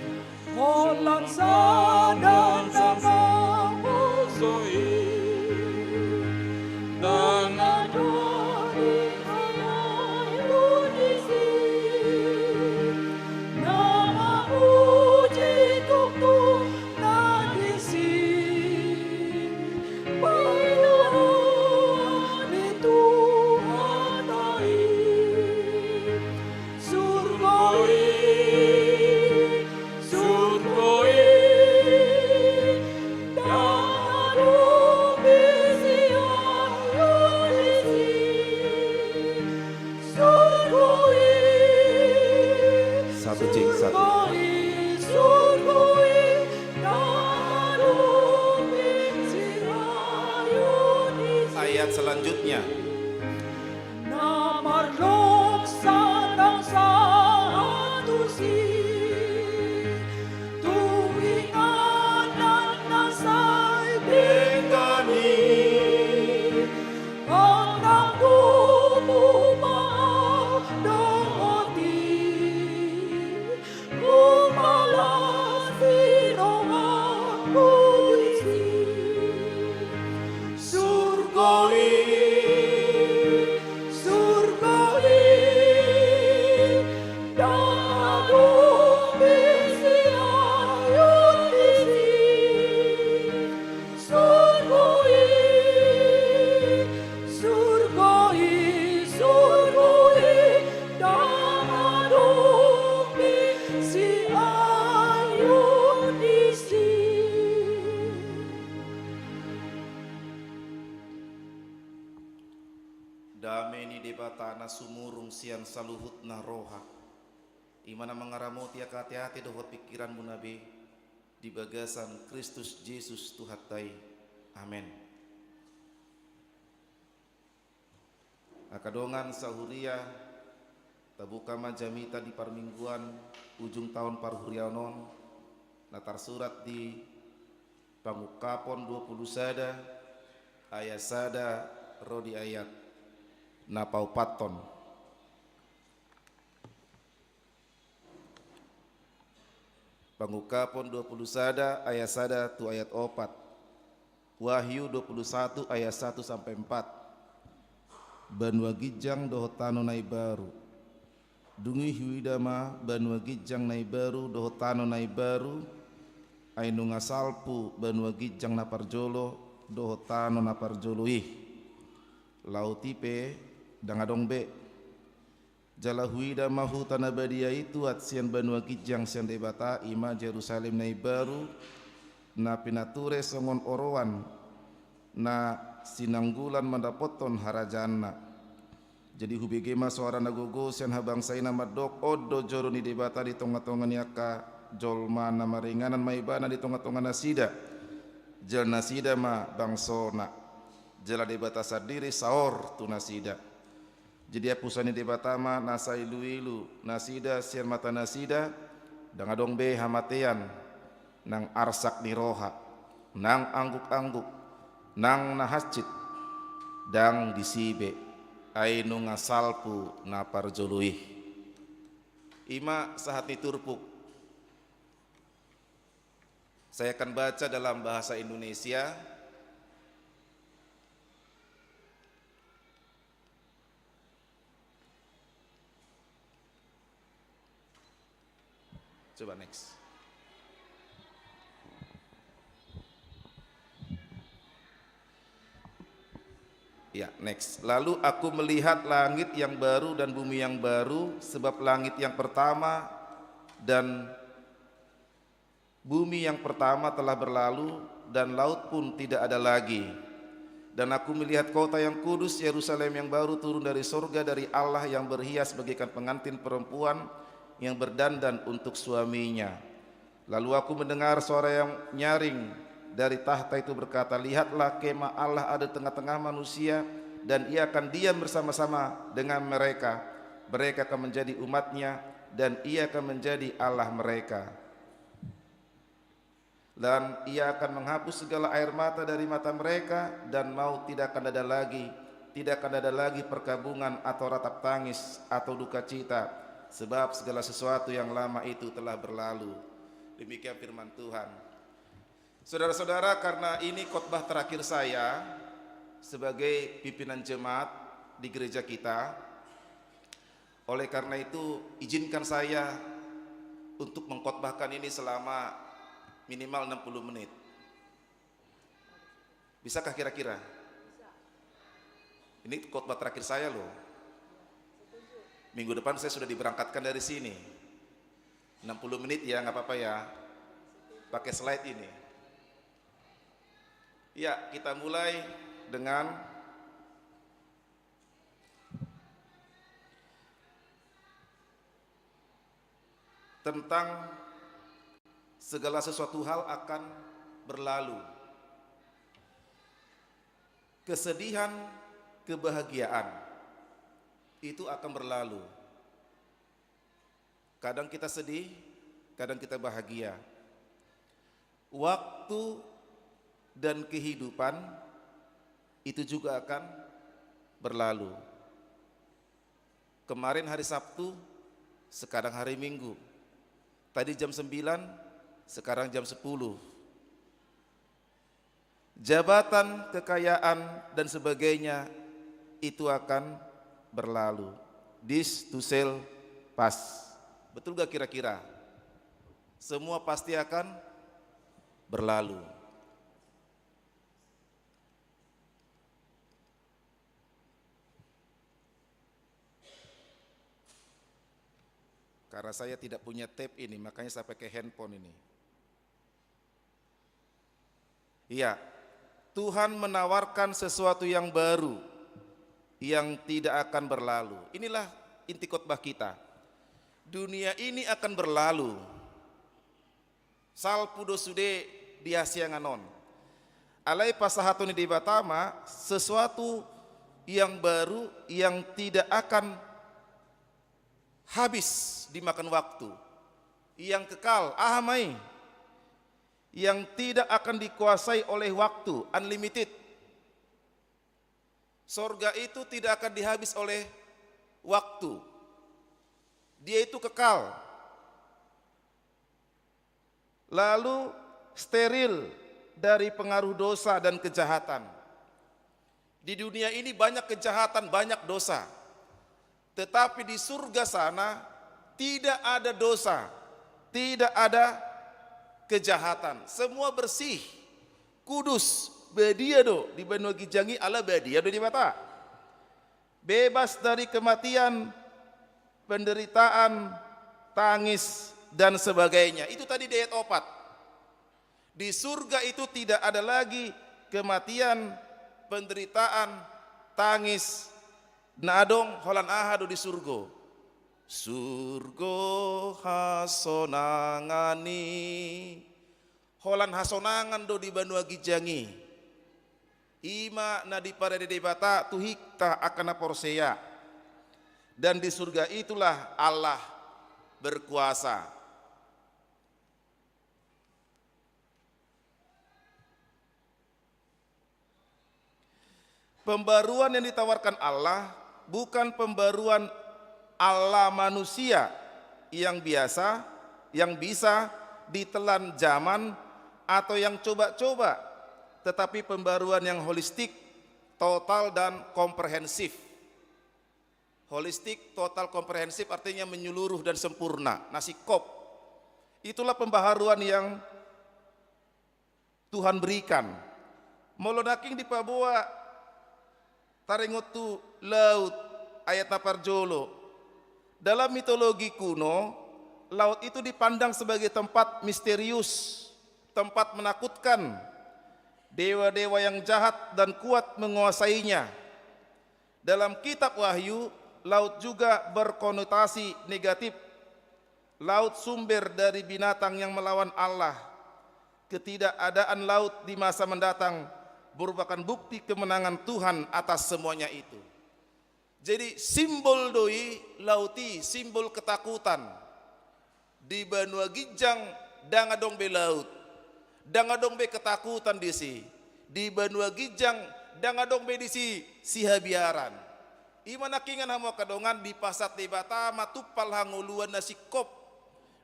Molang sada sama musoi dangadong surgoi 1 C 1. Ayat selanjutnya. Dameni debatana sumurung sian saluhutna roha. Imana mengaramoti hati-hati dohot pikiran munabe di bagasan Kristus Yesus Tuhatai. Amin. Akadongan sahuria tabuka majamita di parmingguan ujung tahun parhurianon natar surat di Pangukapon 20 sada ayat sada rodi ayat napau paton. Pangukapon 20 sada ayat sada tu ayat 4. Wahyu 21 ayat 1 sampai 4. Banua gijang dohotano nai baru. Dungi hiwidama banua gijang nai baru dohotano nai baru. Ainu ngasalpu banua gijang naparjolo dohotano naparjolo ih. Lautipe dangadong be. Jala huida mahu tanah badia itu atsian banua gijang sian debata ima Jerusalem nai baru. Na pinature songon orowan na sinanggulan mandapoton harajana. Jadi hubigema suara nagogo sian habang saina madok odo joro ni debata di tonga-tonga niaka jolma na maringanan maibana di tonga-tonga nasida. Jal nasida ma bangsona. Jala debata sadiri saor tu nasida. Jadi apusani debata ma nasa ilu-ilu nasida sian mata nasida dangadong be hamatean nang arsak di roha nang angguk-angguk nang nahascit dang disibe ainu ngasalpu naparjoluih. Ima sahat niturpuk. Saya akan baca dalam bahasa Indonesia. Coba next. Ya, next. Lalu aku melihat langit yang baru dan bumi yang baru, sebab langit yang pertama dan bumi yang pertama telah berlalu dan laut pun tidak ada lagi. Dan aku melihat kota yang kudus Yerusalem yang baru turun dari surga dari Allah yang berhias bagaikan pengantin perempuan yang berdandan untuk suaminya. Lalu aku mendengar suara yang nyaring dari tahta itu berkata, lihatlah kemah Allah ada tengah-tengah manusia dan ia akan diam bersama-sama dengan mereka. Mereka akan menjadi umatnya dan ia akan menjadi Allah mereka. Dan ia akan menghapus segala air mata dari mata mereka dan maut tidak akan ada lagi. Tidak akan ada lagi perkabungan atau ratap tangis atau duka cita, sebab segala sesuatu yang lama itu telah berlalu. Demikian firman Tuhan. Saudara-saudara, karena ini khotbah terakhir saya sebagai pimpinan jemaat di gereja kita, oleh karena itu izinkan saya untuk mengkhotbahkan ini selama minimal 60 menit. Bisakah kira-kira? Ini khotbah terakhir saya loh. Minggu depan saya sudah diberangkatkan dari sini. 60 menit ya, nggak apa-apa ya. Pakai slide ini. Ya, kita mulai dengan tentang segala sesuatu hal akan berlalu. Kesedihan, kebahagiaan itu akan berlalu. Kadang kita sedih, kadang kita bahagia. Waktu dan kehidupan itu juga akan berlalu. Kemarin hari Sabtu, sekarang hari Minggu. Tadi jam 9, sekarang jam 10. Jabatan, kekayaan, dan sebagainya itu akan berlalu. This to shall pass. Betul gak kira-kira? Semua pasti akan berlalu. Karena saya tidak punya tape ini, makanya saya pakai handphone ini. Iya, Tuhan menawarkan sesuatu yang baru, yang tidak akan berlalu. Inilah inti khotbah kita. Dunia ini akan berlalu. Salpudo sude diasianganon. Alai pasahatoni di Batama, sesuatu yang baru yang tidak akan habis dimakan waktu, yang kekal, ahamai, yang tidak akan dikuasai oleh waktu, unlimited. Sorga itu tidak akan dihabis oleh waktu, dia itu kekal. Lalu steril dari pengaruh dosa dan kejahatan. Di dunia ini banyak kejahatan, banyak dosa. Tetapi di surga sana tidak ada dosa, tidak ada kejahatan. Semua bersih, kudus, badiado di Banua Gijangi ala badiado di mata. Bebas dari kematian, penderitaan, tangis, dan sebagainya. Itu tadi di ayat 4. Di surga itu tidak ada lagi kematian, penderitaan, tangis. Nadong holan ahadu di surgo. Surgo hasonangani. Holan hasonangan do di Banua Gijangi. Ima na di parade bata tuhikta akana porseya. Dan di surga itulah Allah berkuasa. Pembaruan yang ditawarkan Allah bukan pembaruan ala manusia yang biasa, yang bisa ditelan zaman atau yang coba-coba, tetapi pembaruan yang holistik, total dan komprehensif. Holistik, total, komprehensif artinya menyeluruh dan sempurna, nasikop. Itulah pembaharuan yang Tuhan berikan. Molonaking di Papua taringotu laut ayat naparjolo. Dalam mitologi kuno, laut itu dipandang sebagai tempat misterius, tempat menakutkan. Dewa-dewa yang jahat dan kuat menguasainya. Dalam kitab Wahyu, laut juga berkonotasi negatif. Laut sumber dari binatang yang melawan Allah. Ketidakadaan laut di masa mendatang merupakan bukti kemenangan Tuhan atas semuanya itu. Jadi simbol doi lauti, simbol ketakutan. Di Banua Gijang dangadong be laut, dangadong be ketakutan di si. Di Banua Gijang dangadong be di si habiaran. Imana kingan hamo kadongan di pasat di bata matupal hanguluan na sikop,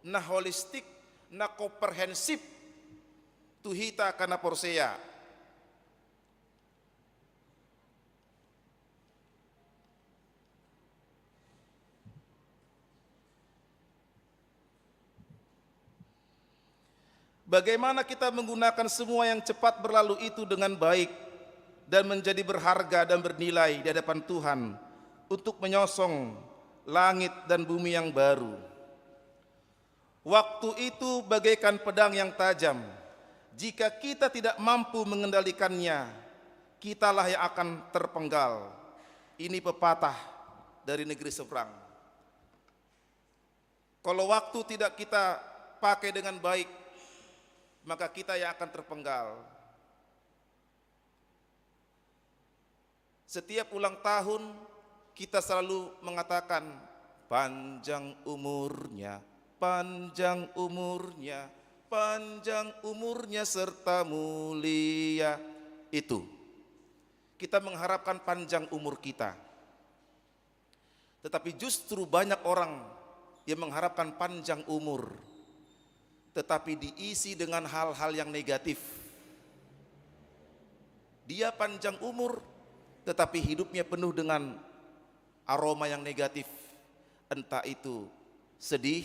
na holistik, na komprehensif. Tuhita kana porseya. Bagaimana kita menggunakan semua yang cepat berlalu itu dengan baik dan menjadi berharga dan bernilai di hadapan Tuhan untuk menyosong langit dan bumi yang baru. Waktu itu bagaikan pedang yang tajam. Jika kita tidak mampu mengendalikannya, kitalah yang akan terpenggal. Ini pepatah dari negeri seberang. Kalau waktu tidak kita pakai dengan baik, maka kita yang akan terpenggal. Setiap ulang tahun kita selalu mengatakan panjang umurnya, panjang umurnya, panjang umurnya serta mulia. Itu kita mengharapkan panjang umur kita. Tetapi justru banyak orang yang mengharapkan panjang umur, tetapi diisi dengan hal-hal yang negatif. Dia panjang umur, tetapi hidupnya penuh dengan aroma yang negatif. Entah itu sedih,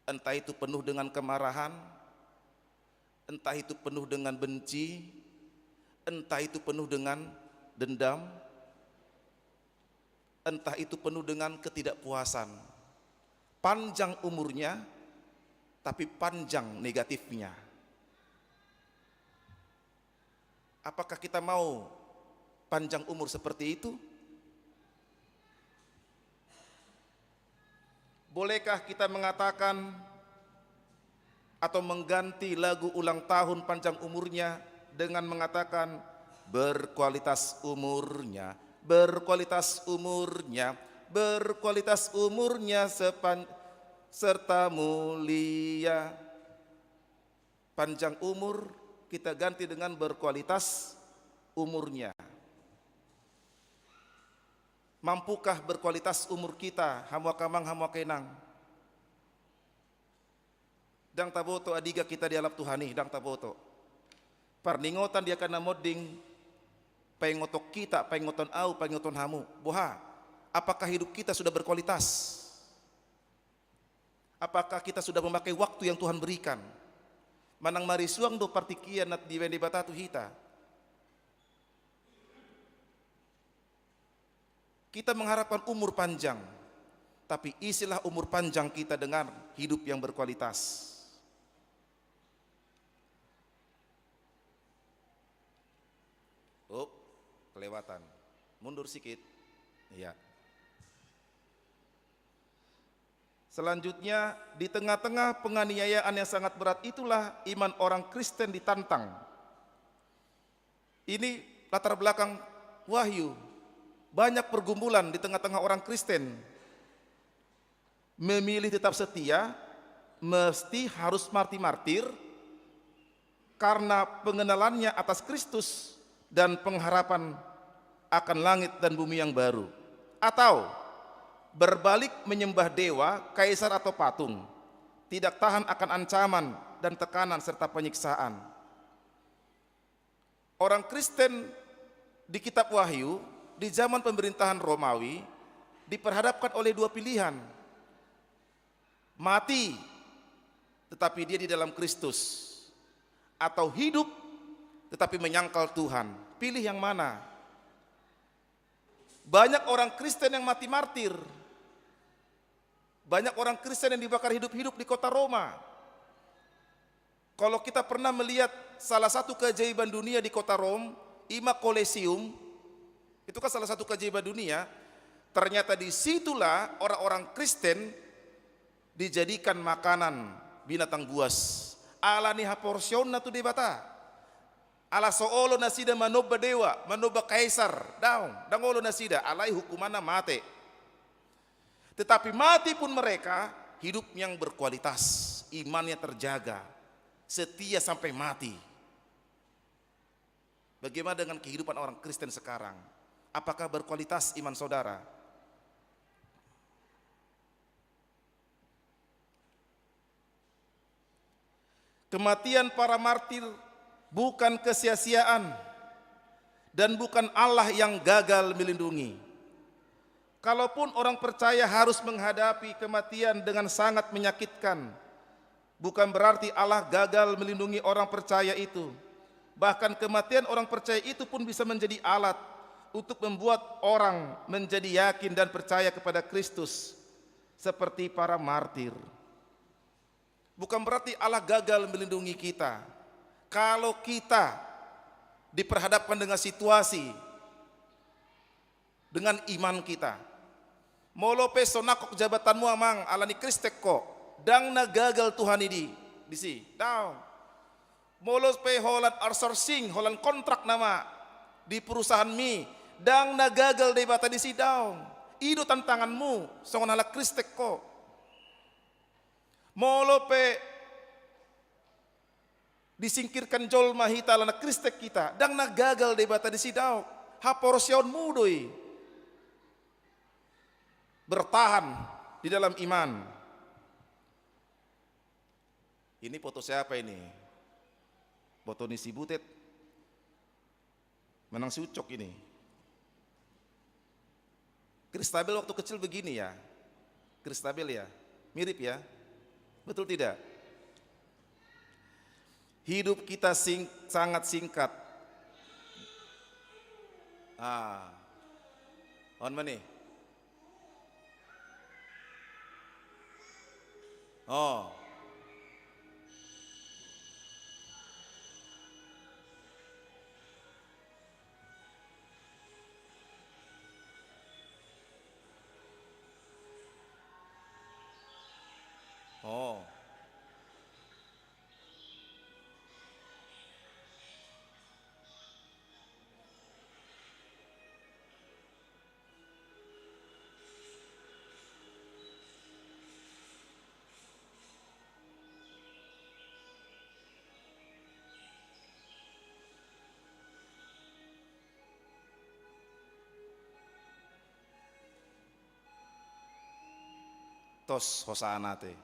entah itu penuh dengan kemarahan, entah itu penuh dengan benci, entah itu penuh dengan dendam, entah itu penuh dengan ketidakpuasan. Panjang umurnya, tapi panjang negatifnya. Apakah kita mau panjang umur seperti itu? Bolehkah kita mengatakan atau mengganti lagu ulang tahun panjang umurnya dengan mengatakan berkualitas umurnya, berkualitas umurnya, berkualitas umurnya serta mulia. Panjang umur kita ganti dengan berkualitas umurnya. Mampukah berkualitas umur kita hamwa kamang hamwa kenang? Dang taboto adiga kita di alap Tuhani, dang taboto. Parningotan dia kana moding pengotok kita, pengoton au, pengoton hamu. Boha, apakah hidup kita sudah berkualitas? Apakah kita sudah memakai waktu yang Tuhan berikan? Manang marisuang do partikian nat di wendi batatu hita. Kita mengharapkan umur panjang, tapi isilah umur panjang kita dengan hidup yang berkualitas. Oh, kelewatan. Mundur sikit. Iya. Selanjutnya, di tengah-tengah penganiayaan yang sangat berat itulah iman orang Kristen ditantang. Ini latar belakang Wahyu. Banyak pergumulan di tengah-tengah orang Kristen. Memilih tetap setia, mesti harus martir-martir, karena pengenalannya atas Kristus dan pengharapan akan langit dan bumi yang baru. Atau berbalik menyembah dewa, kaisar atau patung, tidak tahan akan ancaman dan tekanan serta penyiksaan. Orang Kristen di kitab Wahyu di zaman pemerintahan Romawi diperhadapkan oleh dua pilihan. Mati tetapi dia di dalam Kristus, atau hidup tetapi menyangkal Tuhan. Pilih yang mana? Banyak orang Kristen yang mati martir. Banyak orang Kristen yang dibakar hidup-hidup di kota Roma. Kalau kita pernah melihat salah satu keajaiban dunia di kota Rom, Ima Colosseum, itu kan salah satu keajaiban dunia. Ternyata disitulah orang-orang Kristen dijadikan makanan binatang buas. Ala ni haporsion na tu debata. Ala soolo na sida manoba dewa, manoba kaisar, dangolo na sida, alai hukumanna mate. Tetapi mati pun mereka hidup yang berkualitas, imannya terjaga, setia sampai mati. Bagaimana dengan kehidupan orang Kristen sekarang? Apakah berkualitas iman saudara? Kematian para martir bukan kesia-siaan dan bukan Allah yang gagal melindungi. Kalaupun orang percaya harus menghadapi kematian dengan sangat menyakitkan, bukan berarti Allah gagal melindungi orang percaya itu. Bahkan kematian orang percaya itu pun bisa menjadi alat untuk membuat orang menjadi yakin dan percaya kepada Kristus seperti para martir. Bukan berarti Allah gagal melindungi kita. Kalau kita diperhadapkan dengan situasi, dengan iman kita, Molo pe sonakok jabatanmu amang alani kristek ko. Dang nagagal Tuhan ini di si. Daw. Molo pe holan outsourcing, holan kontrak nama di perusahaan mi. Dang nagagal di bata di si daw. Ido tantanganmu, songon hala kristek ko. Molo pe disingkirkan jol mahita lana kristek kita. Dang nagagal di bata di si daw. Haporosyon mudoi. Bertahan di dalam iman. Ini foto siapa ini? Foto Nisi Butet. Menang si Ucok ini. Kristabel waktu kecil begini ya. Kristabel ya. Mirip ya. Betul tidak? Hidup kita sangat singkat. On mana? Oh. Oh. Tos hosana te.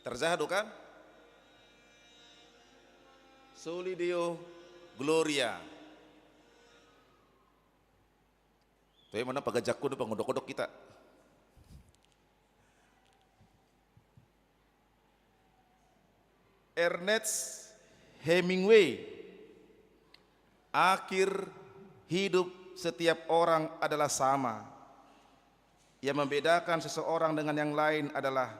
Terzahadu kan? Soli Deo Gloria. Tapi mana pagajakku do pangodok-kodok kita. Ernest Hemingway. Akhir hidup setiap orang adalah sama. Yang membedakan seseorang dengan yang lain adalah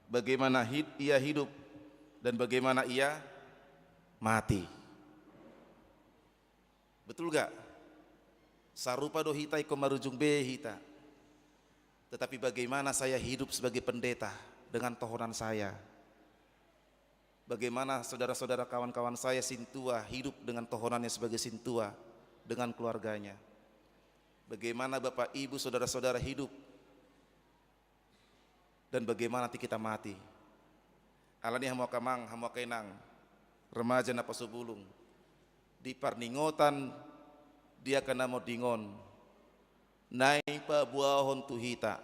bagaimana ia hidup dan bagaimana ia mati. Betul gak? Sarupa do hita iko marujung be hita. Tetapi bagaimana saya hidup sebagai pendeta dengan tohonan saya? Bagaimana saudara-saudara kawan-kawan saya sintua hidup dengan tohonannya sebagai sintua dengan keluarganya? Bagaimana Bapak Ibu saudara-saudara hidup dan bagaimana nanti kita mati? Alani hamo kamang hamo kainang remaja na pasubulung di parningotan dia kena mau dingon naik pa buahon tuhita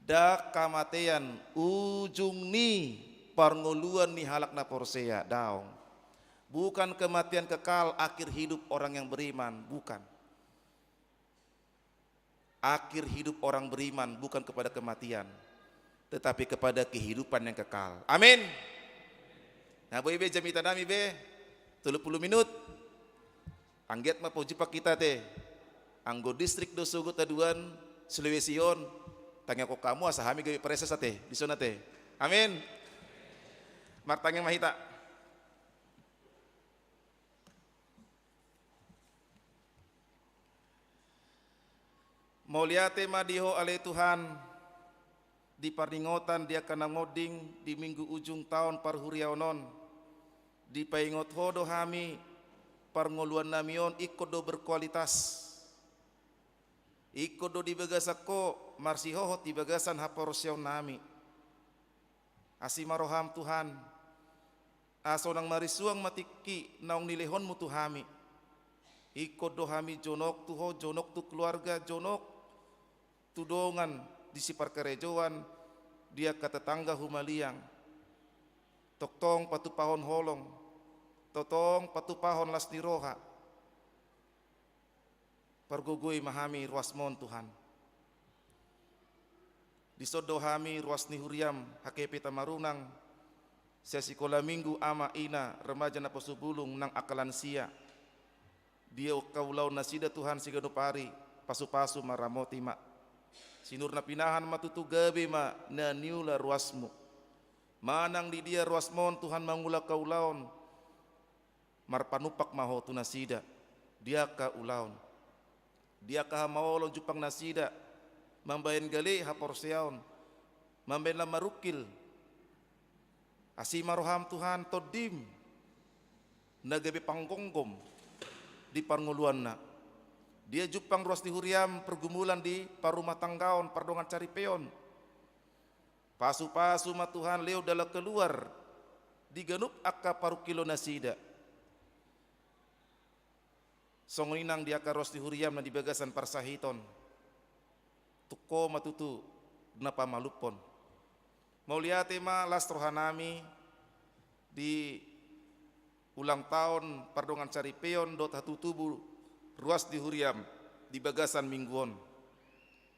dak kamatean ujung ni parngoluan ni halak na porsea daong. Bukan kematian kekal akhir hidup orang yang beriman, bukan. Akhir hidup orang beriman bukan kepada kematian, tetapi kepada kehidupan yang kekal. Amin. Nah, boy be jamita nami be 30 minut. Angget ma puji pak kita teh. Anggo distrik do sugut aduan Sulawesi Yon. Tanya ko kamu asahami gawe presa teh di sana teh. Amin. Martanya mahita. Mauliate madiho ale Tuhan di paringotan dia kana ngoding di minggu ujung tahun parhuriaonon di paingot hodo hami parngoluan namion ikodo berkualitas ikodo di bagasako marsihoho di bagasan haporosyon nami asimaroham Tuhan asonang marisuang matiki naung nilehon mutu hami ikodo hami jonok tuho jonok tu keluarga jonok tudongan di sipar kerejoan dia ke tetangga humaliang toktong patu pahon holong totong patu pahon las niroha pargugui mahami ruasmon Tuhan disodo hami ruas nihuriam hakepe tamarunang sesikola minggu ama ina remaja na posubulung nang akalan sia dia kaulau nasida Tuhan sigano pari pasu-pasu maramoti ma. Sinur na pinahan matutu gabi ma na niula ruasmu. Manang di dia ruasmon Tuhan mangula kaulaon. Marpanupak maho tu nasida. Dia ka ulaon. Dia ka maolong jupang nasida. Mambayan gali haporseaon. Mambayan la marukil. Asima roham Tuhan todim. Nagabi panggonggom di panguluan na. Dia jupang ruas di huriam pergumulan di parumah tanggaon pardongan cari peon. Pasu-pasu ma Tuhan leo dala keluar di ganup akka paru kilo nasida. Songinang dia ka ruas di huriam na di bagasan parsahiton. Tuko matutu napa malupon. Mau lihat ma last rohanami di ulang tahun pardongan cari peon dot hatu tubuh ruas di huriam di bagasan mingguon.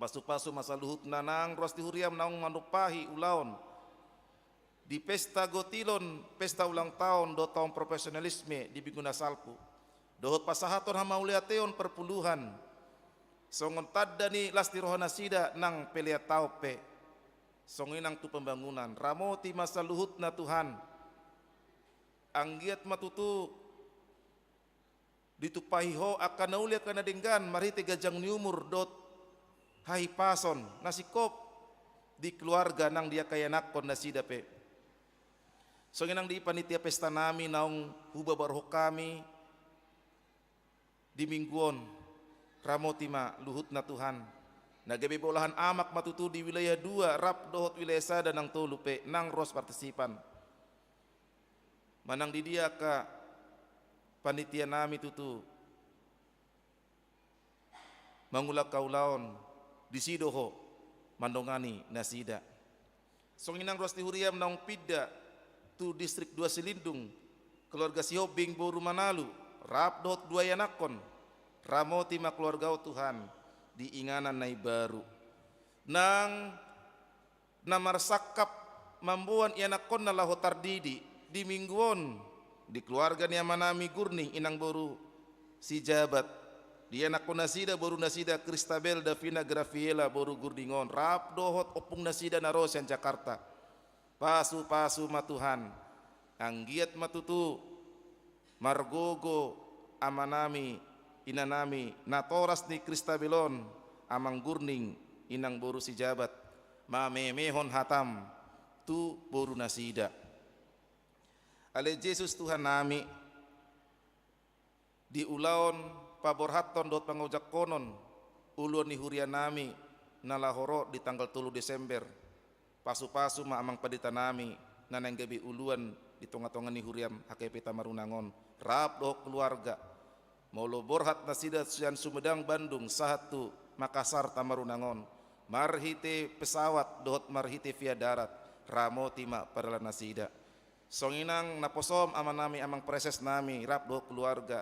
Pasu-pasu masa luhut nanang ruas di huriam naung manupahi ulaon. Di pesta gotilon, pesta ulang tahun dot tahun profesionalisme di Biguna Salpu. Dohot pasahaton hamauliateon perpuluhan. Songon tadda ni lasti rohana sida nang pelia taupe. Songinang tu pembangunan. Ramoti masa luhut na Tuhan. Anggiat matutu ditupahiho akan naulia kana denggan marite gajang ni umur dot hai pason nasikop di keluarga nang dia kaya nakon nasida pe. So nginang di panitia pesta nami naung huba baroh kami di mingguon ramoti ma luhut na Tuhan. Nagabi bolahan amak matutu di wilayah 2 rap dohot wilayah sada nang tolu pe nang ros partisipan. Manang di dia ka panitia nami tutu mangulak kaulaon di sidoho mandongani nasida. Songinang ruas di huriam naung pidda tu distrik 2 Silindung keluarga Sihobing Boru Manalu rap dot 2 yanakon ramoti ma keluarga Tuhan di inganan nai baru nang namar sakap mambuan yanakon na laho tardidi di mingguon di keluarga ni amanami gurning inang boru si jabat di anak nasida boru nasida Kristabel Davina Grafiela boru gurdingon rap dohot opung nasida narosian Jakarta pasu-pasu matuhan anggiat matutu margogo amanami inanami natoras ni Kristabelon amang gurning inang boru si jabat mamemehon hatam tu boru nasida. Ale Yesus Tuhan nami di ulaon paborhaton dot pangojak konon ulun ni hurian nami nalahoro di tanggal 3 Desember pasu-pasu ma amang padita nami nanang gabi uluan di tonga-tonga ni huriam HKP Tamarunangon rap doh keluarga maulo borhat nasida sian Sumedang Bandung sahatu Makassar Tamarunangon marhite pesawat dohot marhite via darat ramoti ma padala nasida. Songinang naposom aman nami amang preses nami rap do keluarga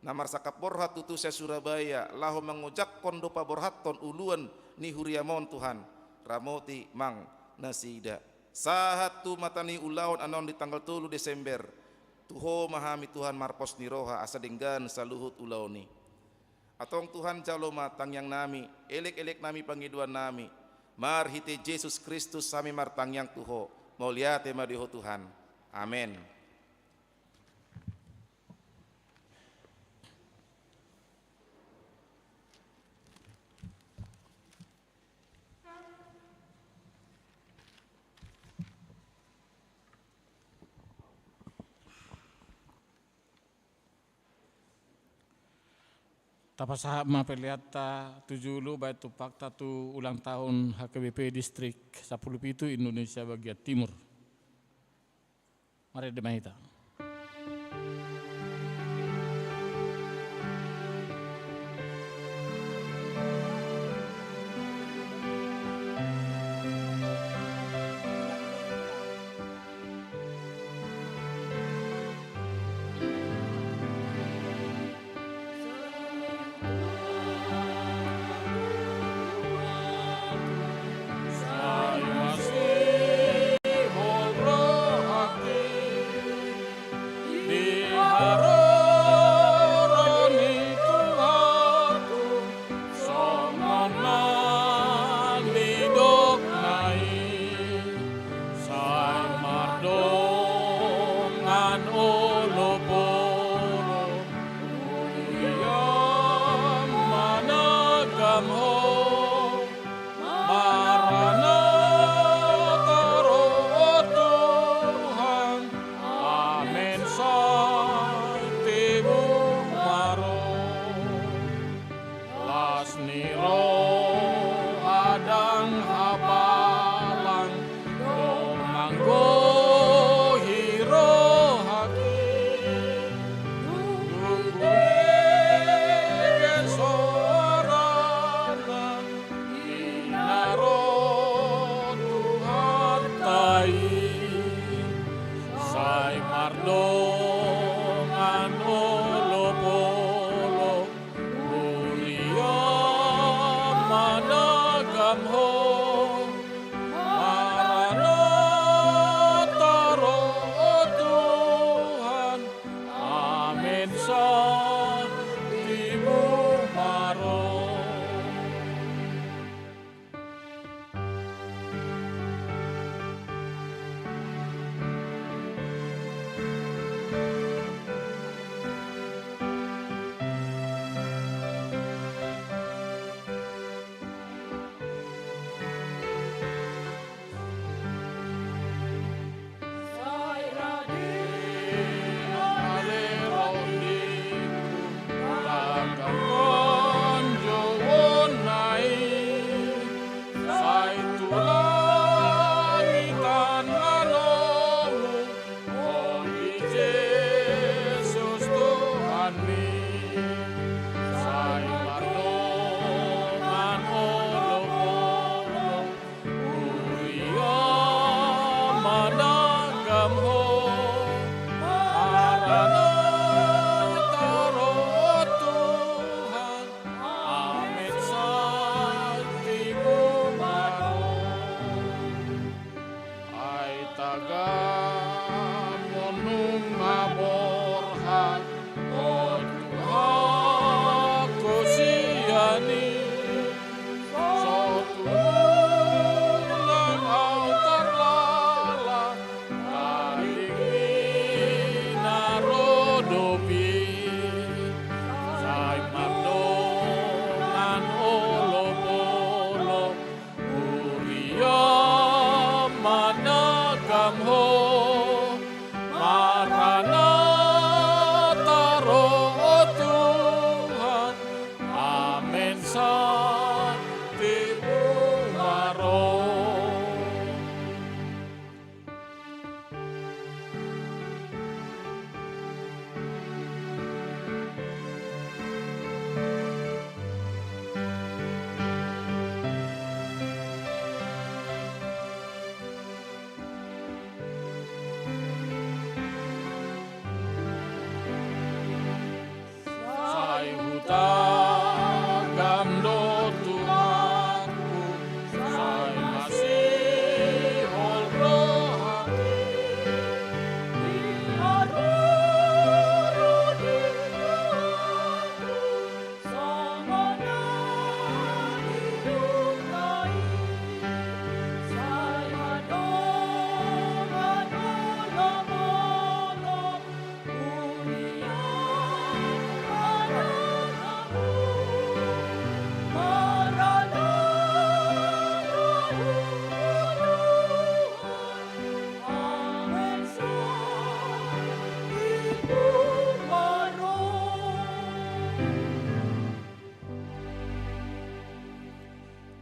namar sakap borhat tutu saya Surabaya laho mengujak kondo pa borhaton uluan ni huriamon Tuhan ramoti mang nasida sahatu matani ulaon anon di tanggal 3 Desember tuho mahami Tuhan marpos ni roha asa denggan saluhut ulaoni atong Tuhan jalo matang yang nami elek-elek nami pangiduan nami marhite Yesus Kristus sami martang yang tuho mau liate madiho Tuhan. Amin. Tapasahap mapeliata tujulu bait tupak tatu ulang tahun HKBP Distrik 10 Indonesia bagian Timur. Mari demahita.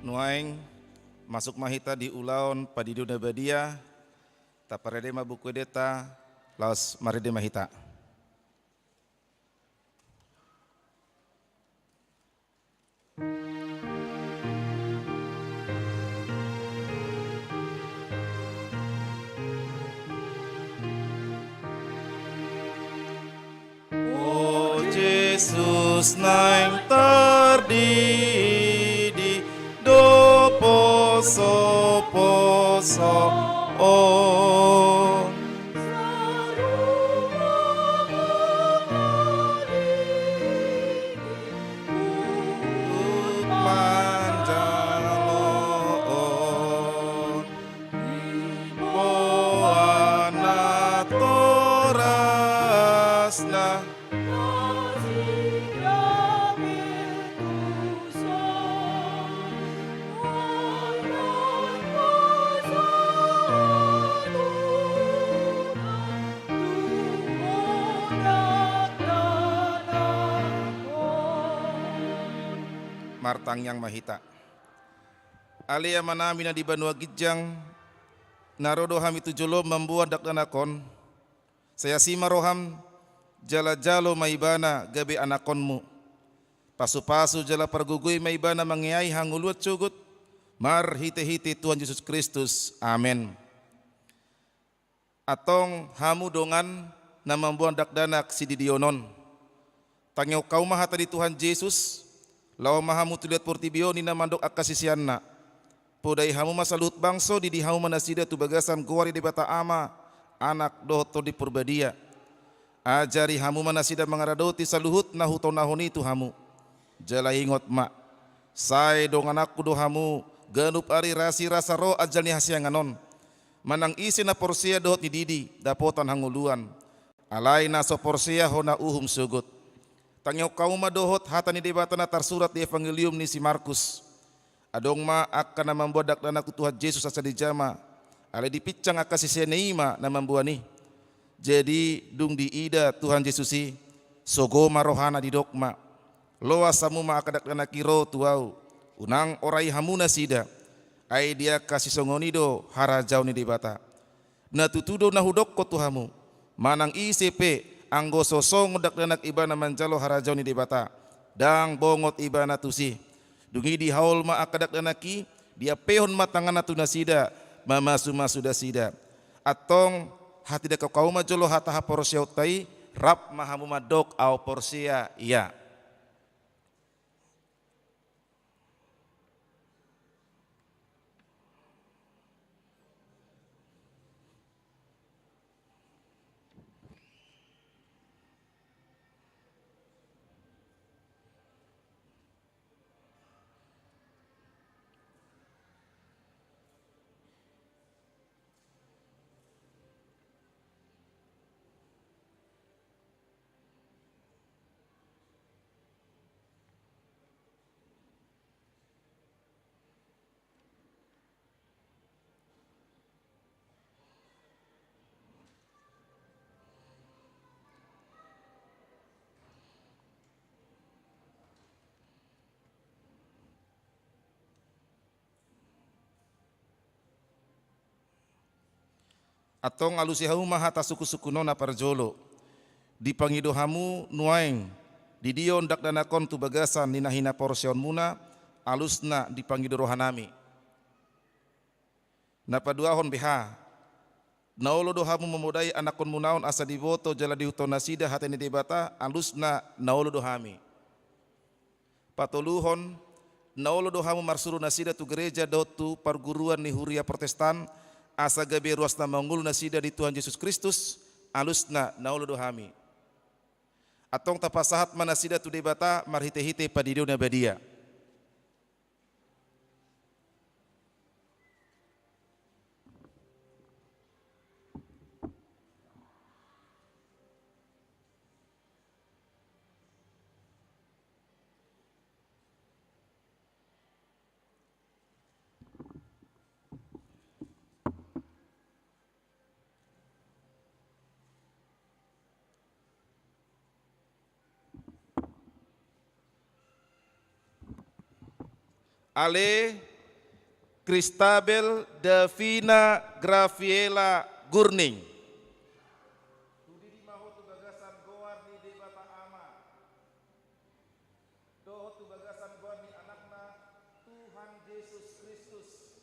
nuaing masuk mahita di ulaon padidu na badia taparede mabuku deta laos maride mahita. Oh Jesus naing tardidi do poso poso on manjalon poana torasna martang yang mahita. Alia manami na di Banua Gijang narodo hami tujolo membuat dakdanakon saya sima roham jala jalo maibana gabe anakonmu pasu-pasu jala pergugui maibana mengiai hanguluat cugut mar hite-hite Tuhan Yesus Kristus. Amin. Atong hamu dongan na membuat dakdanak si didionon tangyo kau maha tadi Tuhan Yesus lawa mahamu tuliat portibio ni na mandok akasisianna podai hamu masalut bangso di hamu manasida tu bagasan guari di bata ama anak dohoto di purbadia ajari hamu manasida mengaradoti saluhut nahu tonahoni tu hamu jala ingot mak sai dong anakku do hamu ganup ari rasi rasa ro ajalni hasianganon manang isi na porsia dohot ni didi dapotan hanguluan alai na so porsia hona uhum sugut tangyo kaum madohot hatani debatana tarsurat di evangelium ni si Markus adong ma akan na membuat dakdana ku Tuhan Yesus asa di jama ale dipicang akasisia neima na membuani jadi dung di ida Tuhan Yesus si sogo marohana di dokma loa samu ma akadakdana kiro tuau unang orai hamuna sida ai dia kasih songoni do harajau ni debata na tutudo na hudok ko tuhamu manang ICP anggo sosong dakdanak ibana manjalo harajau ni debata dang bongot ibana tusi dungi di haul ma akadakdanaki dia pehon matangana tunasida mama suma sudah sida atong hati deka kauma jolo hata porsia utai rap mahamu madok au porsia iya. Atong alusihamu mahata suku-suku nona parjolo dipangido hamu nuaing di dion dakdanakon tu bagasan ninahina porsion muna alusna dipangido rohanami napaduahon beha naulo dohamu memudai anakon munaon asa diboto jala diutona sida hateni debata alusna naulo dohami patoluhon naulo dohamu marsuru nasida tu gereja dotu perguruan ni Huria Protestan asa gabe ruasna mangul nasida di Tuhan Yesus Kristus alusna naulo dohami atong tapasahat manasida tu debata marhite-hite padidu na badia. Ale Christabel Davina Graviela Gurning. Tudi di maho tu bagasan goar ni debata ama. Doho tu bagasan goar ni anakna Tuhan Yesus Kristus.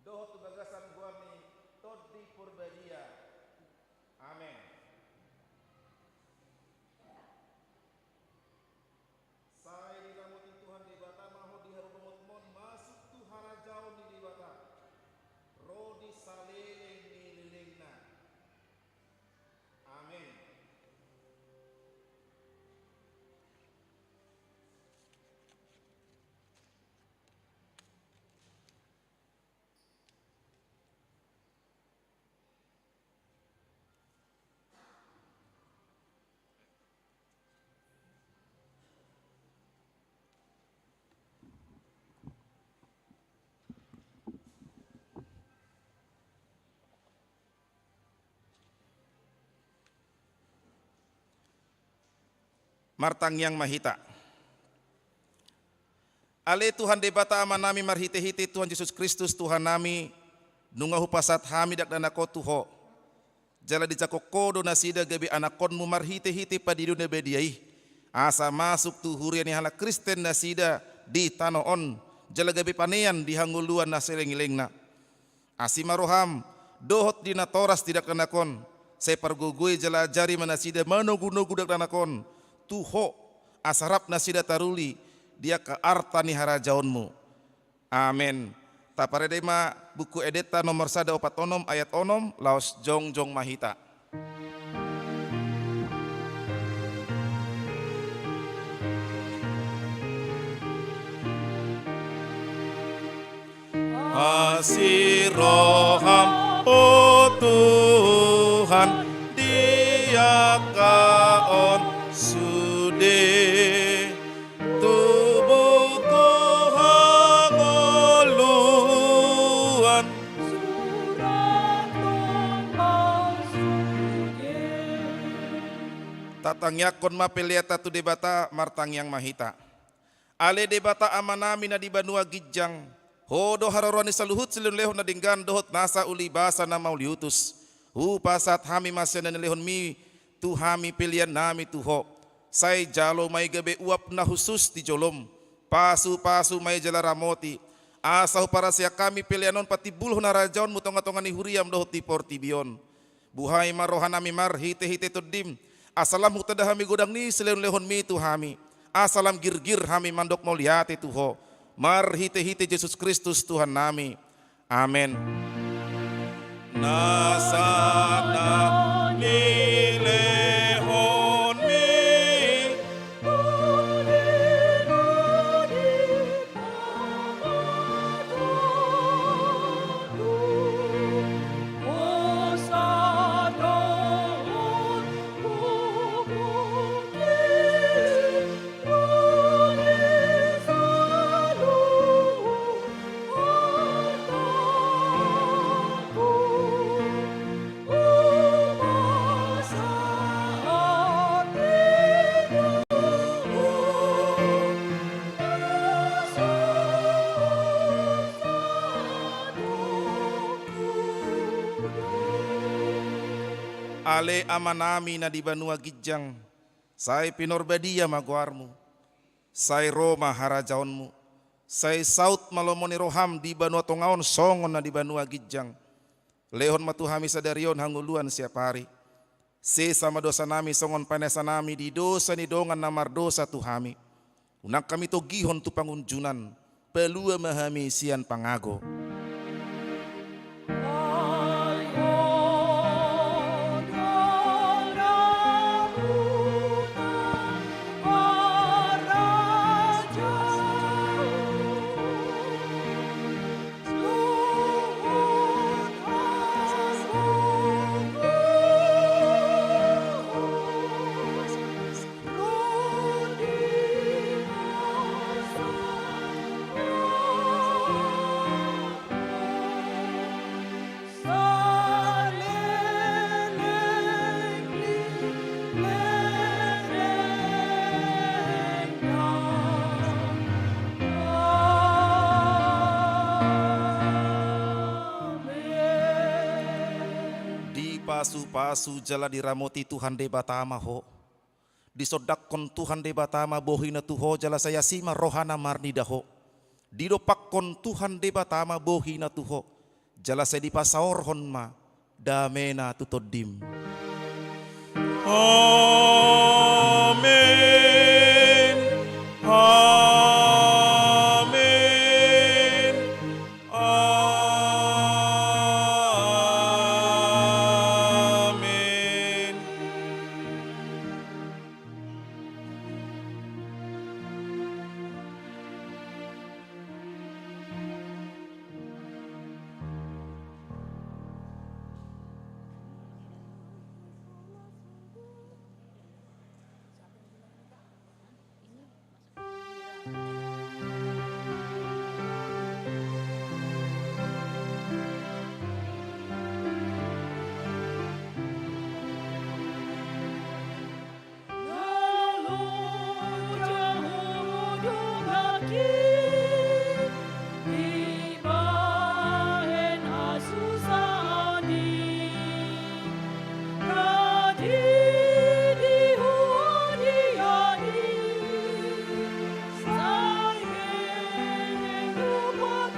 Doho tu bagasan goar ni Toddi Purbadia. Amin. Saya diramuti Tuhan debata maho di harumot mon masuk tu harajau ni debata. Rodi saleleng ni lelengna. Amin. Martang yang mahita. Ale Tuhan debata amanami marhite-hite Tuhan Yesus Kristus Tuhan nami nungahu pasat hamidak danako tuho. Jala dicakoko donasida gabi anakonmu marhite-hite padidu nebediai. Asa masuk tu huriani hala Kristen nasida di tanoon. Jala gabi panean di hanguluan naseleng-ilengna. Asimaroham dohot dina toras tidak danakon. Saya pergugui jala jari manasida manogu-nogu dak danakon. Tuho asarap nasida taruli dia ke arta ni harajaonmu. Amin. Taparedema buku edeta nomor 1 onom ayat onom laos jong mahita. Asiroham oh Tuhan dia kaon sude tubuhku hangoluan tatang yakon mapeliata tu debata martang yang mahita ale debata amanami na di banua gijang hodo haroroni saluhut silun lehon na dinggan dohot nasa uli basa na mauliutus hu pasat hami masya na lehon mi tu hami pilihan nami tuho. Say jalo may gabi uap na husus di jolom. Pasu-pasu may jala ramoti. Asaw para siya kami pilihanon pati bulho na rajaon mo tonga-tonga ni huriyam dohot ti portibion. Buhay marohan nami mar hite-hite tuddim. Asalam hutada hami godang ni seleon lehon mi tu hami. Asalam girgir hami mandok moliati tuho. Mar hite-hite Yesus Kristus Tuhan nami. Amin. Nasana nilehon mi ale amanami na di banua gijang, say pinorbadia maguarmu, say Roma harajaonmu, say saut malomoni roham di banua tongaon songon na di banua gijang, lehon matuhami sadarion hanguluan siap hari, se sama dosa nami songon panesa nami di dosa ni dongan namar dosa tuhami, unak kami to gihon tu pangunjunan, pelua mahami sian pangago. Pasu-pasu jala diramoti Tuhan de batama ho. Disodakon Tuhan de batama bohina tuho jala saya sima rohana marni daho. Didopakon Tuhan de batama bohina tuho. Jala saya dipasaor honma damena tutodim. Amin. Amin. Amin.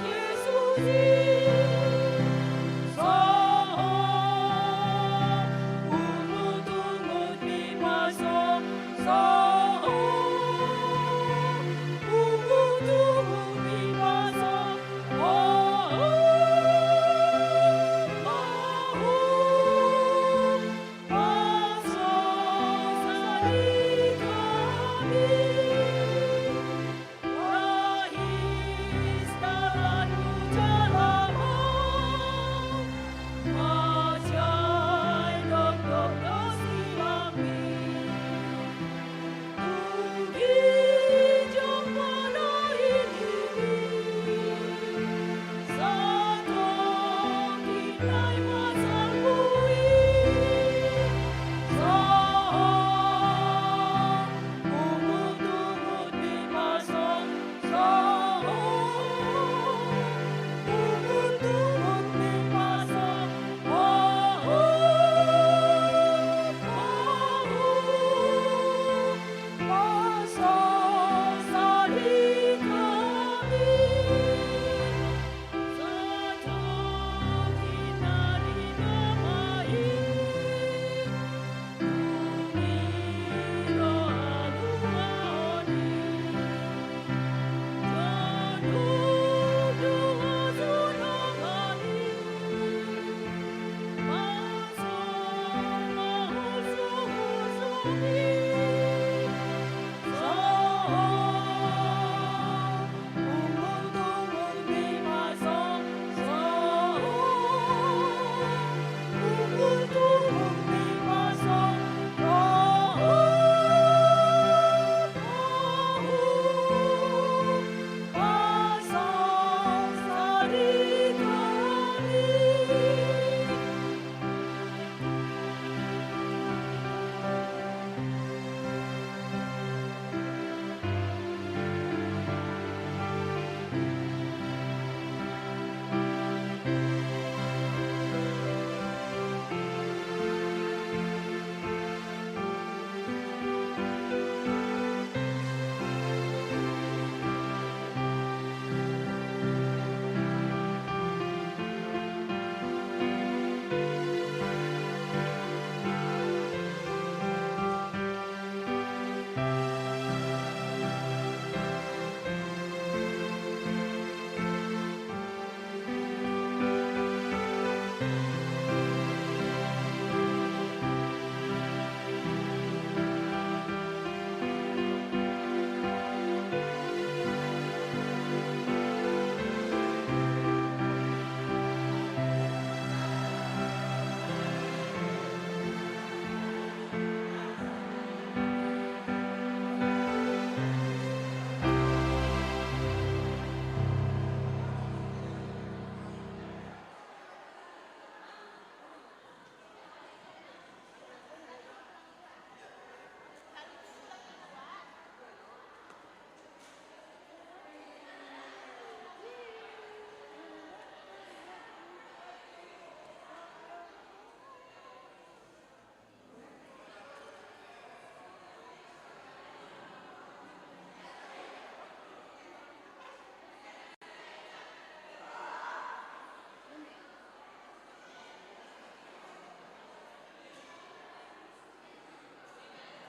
Yesus